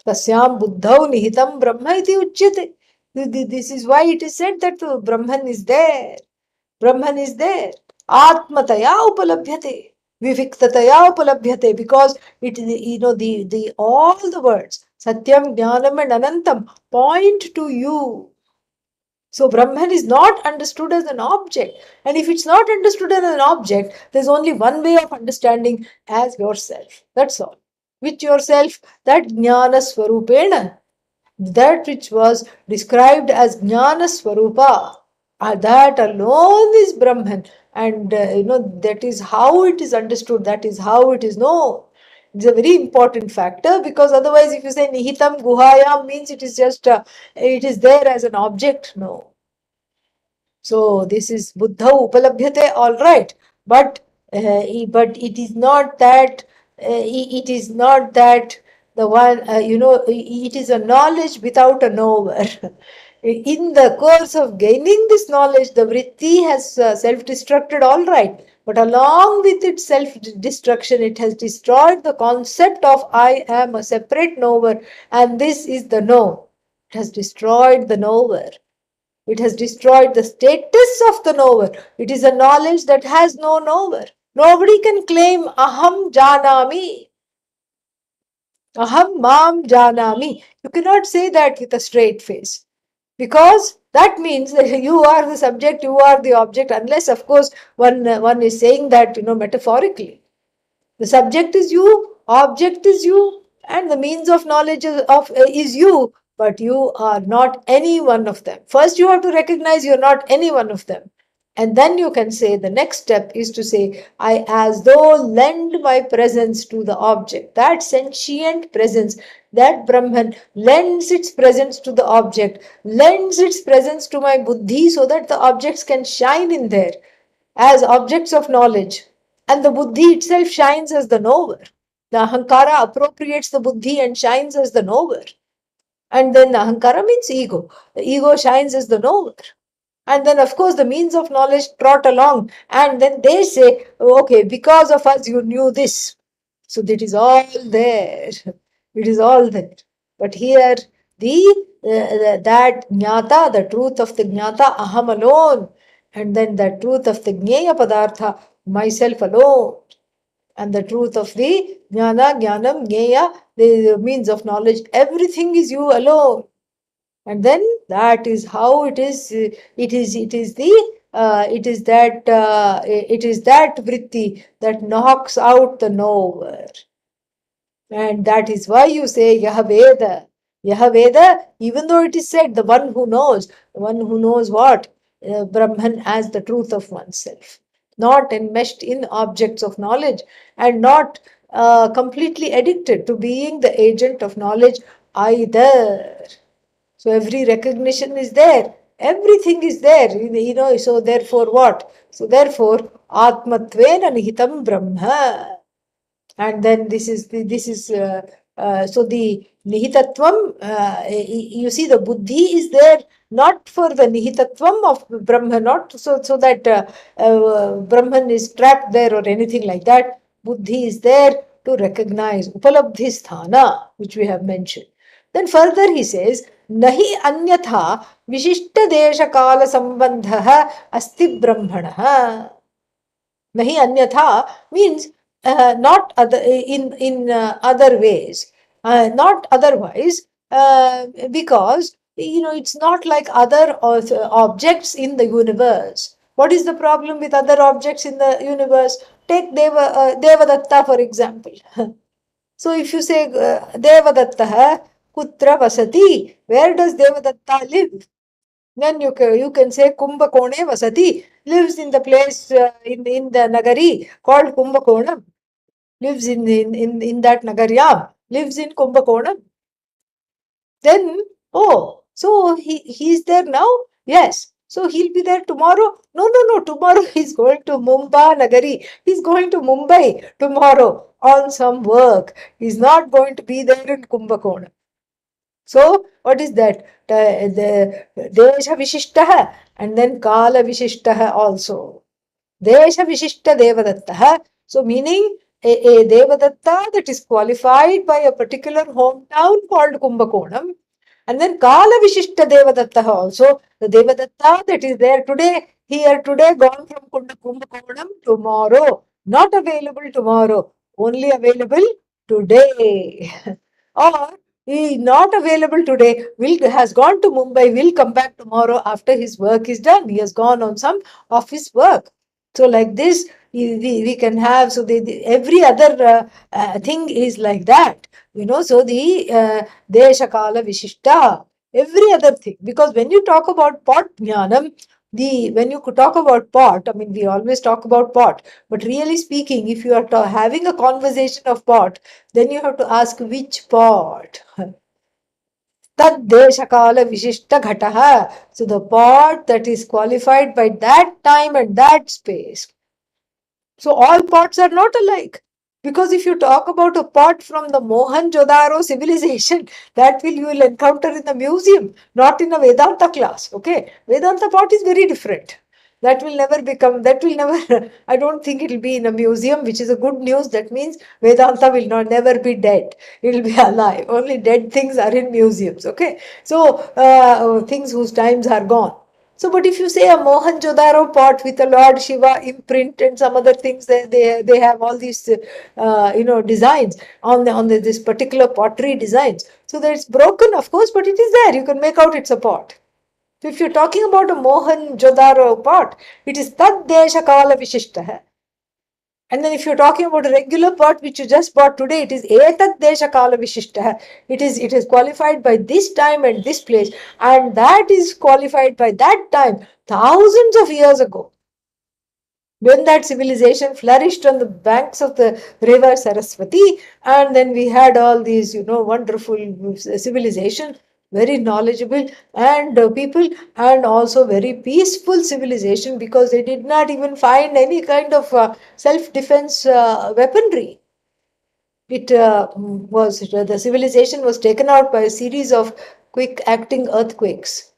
Tasyam buddhau nihitam brahma iti uchyate. This is why it is said that Brahman is there. Brahman is there. Atmataya upalabhyate. Viviktataya upalabhyate. Because it the all the words Satyam, Jnanam and Anantam point to you. So Brahman is not understood as an object. And if it's not understood as an object, there's only one way of understanding, as yourself. That's all. With yourself, that Jnana Swarupena, that which was described as Jnana Swarupa, that alone is Brahman. And that is how it is understood, that is how it is known. It's a very important factor, because otherwise if you say Nihitam Guhayam means it is just, it is there as an object. No. So this is Buddha Upalabhyate, all right. But it is not that, it is not that the one, it is a knowledge without a knower. In the course of gaining this knowledge, the vritti has self-destructed, all right. But along with its self-destruction, it has destroyed the concept of I am a separate knower and this is the know. It has destroyed the knower. It has destroyed the status of the knower. It is a knowledge that has no knower. Nobody can claim aham janami. Aham mam janami. You cannot say that with a straight face. Because that means that you are the subject, you are the object, unless, of course, one is saying that, metaphorically. The subject is you, object is you, and the means of knowledge is you, but you are not any one of them. First, you have to recognize you're not any one of them. And then you can say the next step is to say, I as though lend my presence to the object. That sentient presence, that Brahman lends its presence to the object, lends its presence to my buddhi so that the objects can shine in there as objects of knowledge. And the buddhi itself shines as the knower. The ahankara appropriates the buddhi and shines as the knower. And then the ahankara means ego. The ego shines as the knower. And then, of course, the means of knowledge trot along. And then they say, okay, because of us, you knew this. So that is all there. It is all there. But here, that jnata, the truth of the jnata, aham alone. And then the truth of the jnaya padartha, myself alone. And the truth of the jnana, jnanam, jnaya, the means of knowledge, everything is you alone. And then that is how it is. It is that vritti that knocks out the knower. And that is why you say Yahaveda. Yahaveda, even though it is said the one who knows what? Brahman as the truth of oneself. Not enmeshed in objects of knowledge and not completely addicted to being the agent of knowledge either. So every recognition is there. Everything is there. So therefore what? So therefore, Atmatvena Nihitam Brahma. And then so the Nihitatvam, you see the buddhi is there not for the Nihitatvam of Brahma, not so that Brahman is trapped there or anything like that. Buddhi is there to recognize Upalabdhi Sthana, which we have mentioned. Then further he says, Nahi anyatha vishishta desha kala sambandha asti brahmana. Nahi anyatha means not in other ways, not otherwise, because it's not like other objects in the universe. What is the problem with other objects in the universe? Take Devadatta, for example. So if you say Devadatta kutra vasati, where does Devadatta live? Then you can say Kumbhakone Vasati, lives in the place in the Nagari called Kumbhakonam, lives in that Nagaryam, lives in Kumbhakonam. Then, so he's there now? Yes. So he'll be there tomorrow? No. Tomorrow he's going to Mumbai Nagari. He's going to Mumbai tomorrow on some work. He's not going to be there in Kumbhakonam. So, what is that? The Desha Vishishtaha and then Kala Vishishtaha also. Desha Vishishta Devadatta. So, meaning a Devadatta that is qualified by a particular hometown called Kumbhakonam. And then Kala Vishishta Devadatta also. The Devadatta that is there today, here today, gone from Kumbhakonam tomorrow. Not available tomorrow, only available today. Or he is not available today, has gone to Mumbai, will come back tomorrow after his work is done. He has gone on some of his work. So like this, we can have, so every other thing is like that. So the Desha Kala Vishishta, every other thing. Because when you talk about pot jnanam, when you talk about pot, I mean, we always talk about pot, but really speaking, if you are having a conversation of pot, then you have to ask which pot. Tad deshakala vishishta ghataha. So the pot that is qualified by that time and that space. So all pots are not alike. Because if you talk about a pot from the Mohenjo-daro civilization, you will encounter in the museum, not in a Vedanta class. Okay, Vedanta pot is very different. That will never, I don't think it will be in a museum, which is a good news. That means Vedanta will never be dead. It will be alive. Only dead things are in museums. Okay, so things whose times are gone. So, but if you say a Mohenjo-daro pot with a Lord Shiva imprint and some other things, they have all these designs on this particular pottery designs. So that it's broken, of course, but it is there. You can make out it's a pot. So if you're talking about a Mohenjo-daro pot, it is tad desha kala vishishtah. And then if you're talking about a regular pot which you just bought today, it is etad desha kala vishishtah. It is qualified by this time and this place, and that is qualified by that time thousands of years ago, when that civilization flourished on the banks of the river Saraswati. And then we had all these, wonderful civilization, very knowledgeable and people, and also very peaceful civilization, because they did not even find any kind of self-defense weaponry. The civilization was taken out by a series of quick acting earthquakes.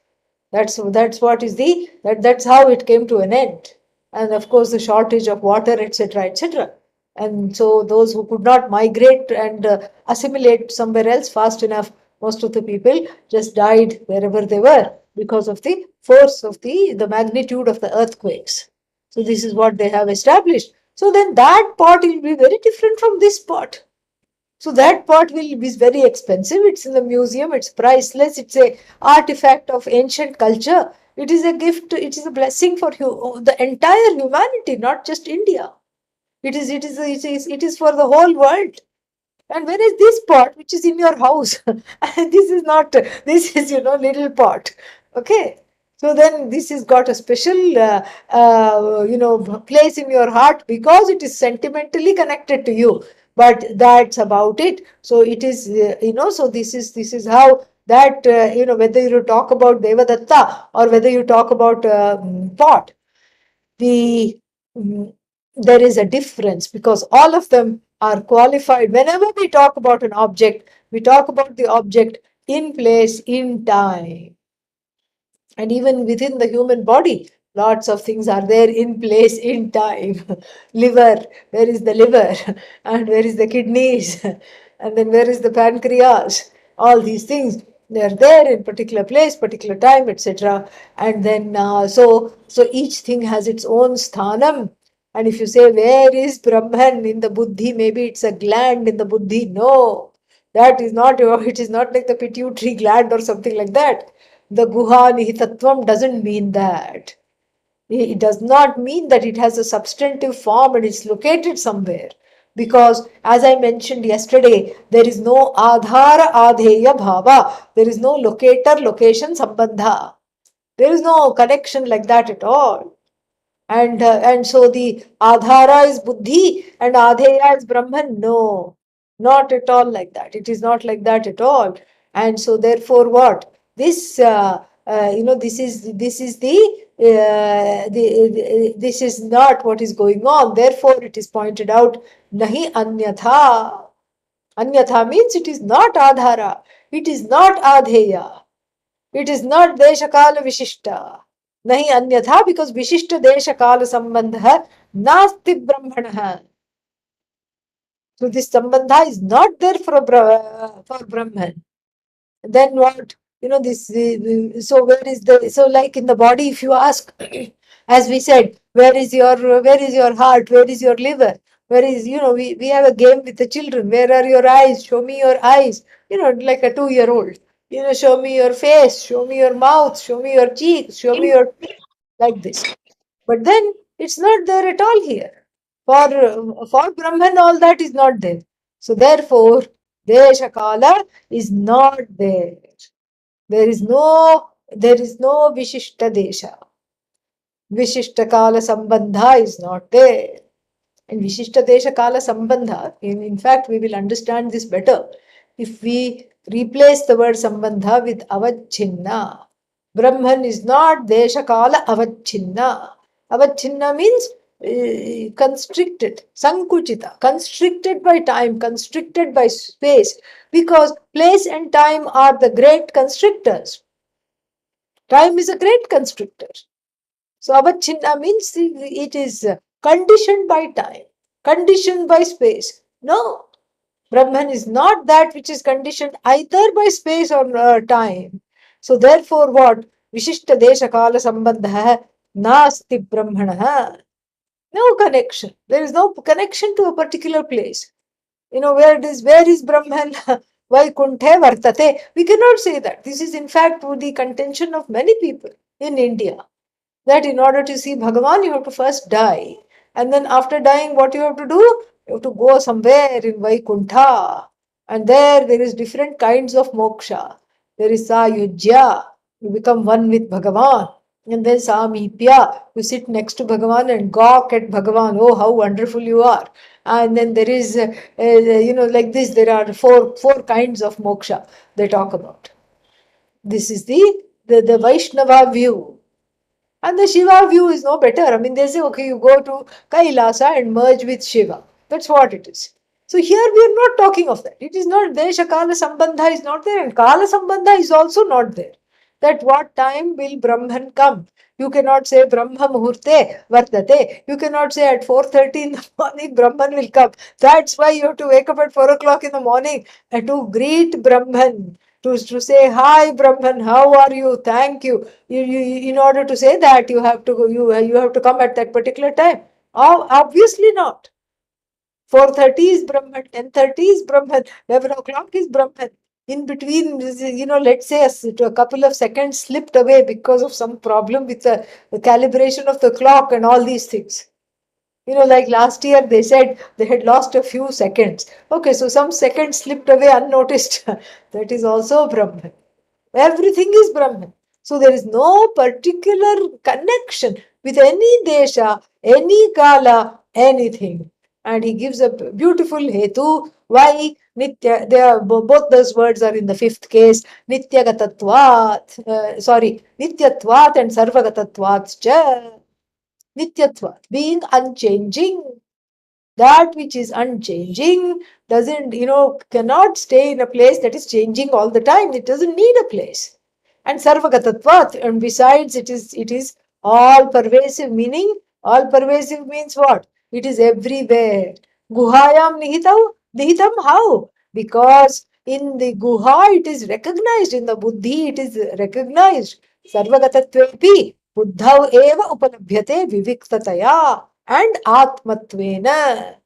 That's that's how it came to an end. And of course, the shortage of water, etc., etc. And so those who could not migrate and assimilate somewhere else fast enough, most of the people just died wherever they were because of the force of the magnitude of the earthquakes. So this is what they have established. So then that pot will be very different from this pot. So that pot will be very expensive. It's in the museum. It's priceless. It's a artifact of ancient culture. It is a gift. It is a blessing for the entire humanity, not just India. It is for the whole world. And where is this pot which is in your house? This is not. This is little pot. Okay. So then this has got a special place in your heart because it is sentimentally connected to you. But that's about it. So it is So this is how that whether you talk about Devadatta or whether you talk about pot, the there is a difference, because all of them are qualified. Whenever we talk about an object, we talk about the object in place, in time. And even within the human body, lots of things are there in place, in time. Liver, where is the liver? And where is the kidneys? And then where is the pancreas? All these things, they are there in particular place, particular time, etc. And then so each thing has its own sthanam. And if you say, where is Brahman in the buddhi? Maybe it's a gland in the buddhi. No, that is not, it is not like the pituitary gland or something like that. The guha nihitatvam doesn't mean that. It does not mean that it has a substantive form and it's located somewhere. Because, as I mentioned yesterday, there is no adhara adheya bhava. There is no locator location sambandha. There is no connection like that at all. And so the adhara is buddhi and adheya is Brahman. No, not at all like that. It is not like that at all. And so therefore, what this this is not what is going on. Therefore, it is pointed out, nahi anyatha. Anyatha means it is not adhara. It is not adheya. It is not deshakala vishishta. Nahi anyatha, because vishishta deshakala sambandha nasti brahmana. So this sambandha is not there for Brahman. Then what? So where is so like in the body, if you ask, as we said, where is your heart? Where is your liver? Where is, we have a game with the children. Where are your eyes? Show me your eyes. Like a 2-year-old. Show me your face, show me your mouth, show me your cheeks, show me your teeth, like this. But then it's not there at all here. For Brahman, all that is not there. So therefore, Deshakala is not there. There is no Vishishta Desha. Vishishta Kala Sambandha is not there. And Vishishta Desha Kala Sambandha, in fact, we will understand this better if we replace the word Sambandha with Avachinna. Brahman is not Desha Kala Avachinna. Avachinna means constricted, sankuchita, constricted by time, constricted by space, because place and time are the great constrictors. Time is a great constrictor. So avachinna means it is conditioned by time, conditioned by space. No, Brahman is not that which is conditioned either by space or time. So therefore what? Vishishta desha kala sambandha nasti brahmana. No connection. There is no connection to a particular place. Where is Brahman? Vaikunthe vartate. We cannot say that. This is in fact the contention of many people in India. That in order to see Bhagavan, you have to first die. And then after dying, what you have to do? You have to go somewhere in Vaikuntha. And there is different kinds of moksha. There is Sayujya. You become one with Bhagavan. And then Samipya. You sit next to Bhagavan and gawk at Bhagavan. Oh, how wonderful you are. And then there is, like this, there are four kinds of moksha they talk about. This is the Vaishnava view. And the Shiva view is no better. I mean, they say, okay, you go to Kailasa and merge with Shiva. That's what it is. So here we are not talking of that. It is not Desha Kala Sambandha is not there, and Kala Sambandha is also not there. That what time will Brahman come? You cannot say Brahma Muhurte Vartate. You cannot say at 4:30 in the morning Brahman will come. That's why you have to wake up at 4 o'clock in the morning and to greet Brahman. To say, hi Brahman, how are you? Thank you. In order to say that, you have to come at that particular time. Oh, obviously not. 4:30 is Brahman, 10:30 is Brahman, 11 o'clock is Brahman. In between, let's say a couple of seconds slipped away because of some problem with the calibration of the clock and all these things. Like last year they said they had lost a few seconds. Okay, so some seconds slipped away unnoticed. That is also Brahman. Everything is Brahman. So there is no particular connection with any desha, any kala, anything. And he gives a beautiful hetu. Why? Nitya, both those words are in the fifth case. Nityagatatvat, Nityatvat and Sarvagatatvat cha. Nityatvat, being unchanging. That which is unchanging doesn't, cannot stay in a place that is changing all the time. It doesn't need a place. And Sarvagatatvat, and besides it is all pervasive, meaning all pervasive means what? It is everywhere. Guhayam nihitam, how? Because in the guha it is recognized, in the buddhi it is recognized. Sarvagatatvepi buddhav eva upalabhyate viviktataya and atmatvena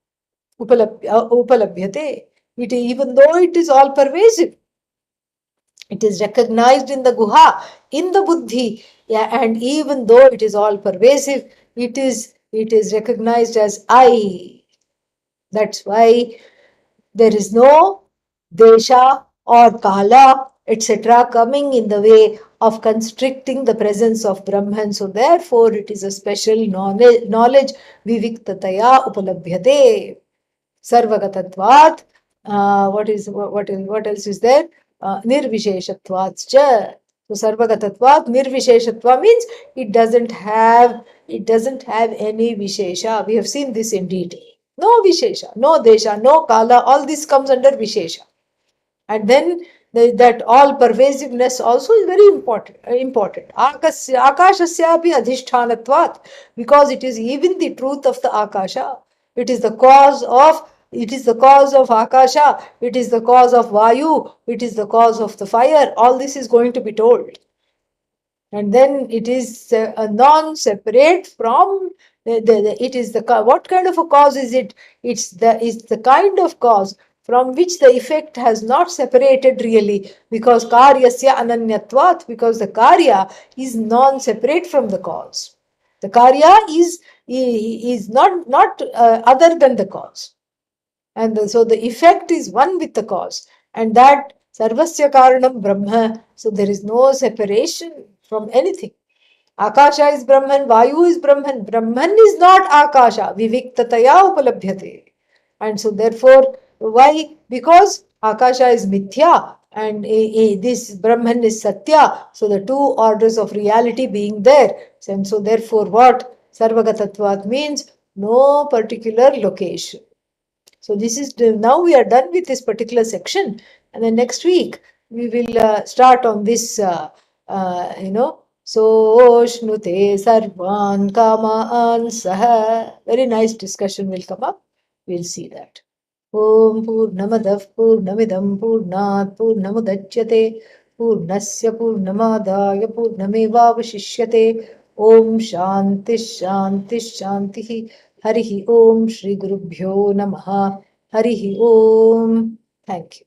upalabhyate. Even though it is all pervasive, it is recognized in the guha, in the buddhi, and even though it is all pervasive, it is recognized as I. That's why there is no desha or kala, etc., coming in the way of constricting the presence of Brahman. So therefore, it is a special knowledge viviktataya upalabhyate. Sarvagatatvat. What else is there? Nirvisheshatvat cha. So Sarvagatatvat, Nirvisheshatva means it doesn't have any Vishesha. We have seen this in detail. No Vishesha, no Desha, no Kala, all this comes under Vishesha. And then that all pervasiveness also is very important. Akashasyapi adhishthanattvat, because it is even the truth of the Akasha. It is the cause of Akasha, it is the cause of Vayu, it is the cause of the fire. All this is going to be told. And then it is a non-separate from what kind of a cause is it? It's the kind of cause from which the effect has not separated really, because karyasya ananyatvat, because the karya is non-separate from the cause. The karya is not other than the cause. And so the effect is one with the cause. And that sarvasya karanam brahma. So there is no separation from anything. Akasha is Brahman, Vayu is Brahman. Brahman is not Akasha. Viviktataya upalabhyate. And so therefore, why? Because Akasha is Mithya and this Brahman is Satya. So the two orders of reality being there. And so therefore what? Sarvagatatvat means no particular location. So this is now we are done with this particular section, and then next week we will start on this. So shnute sarvan kamaan saha. Very nice discussion will come up. We'll see that. Om Purnamadav Purnamidam Purnat Purnamudachyate Purnasya Purnamadaya Purnamevavashishyate. Om Shanti Shanti Shanti. Harihi Om Shri Gurubhyo Namaha. Harihi Om. Thank you.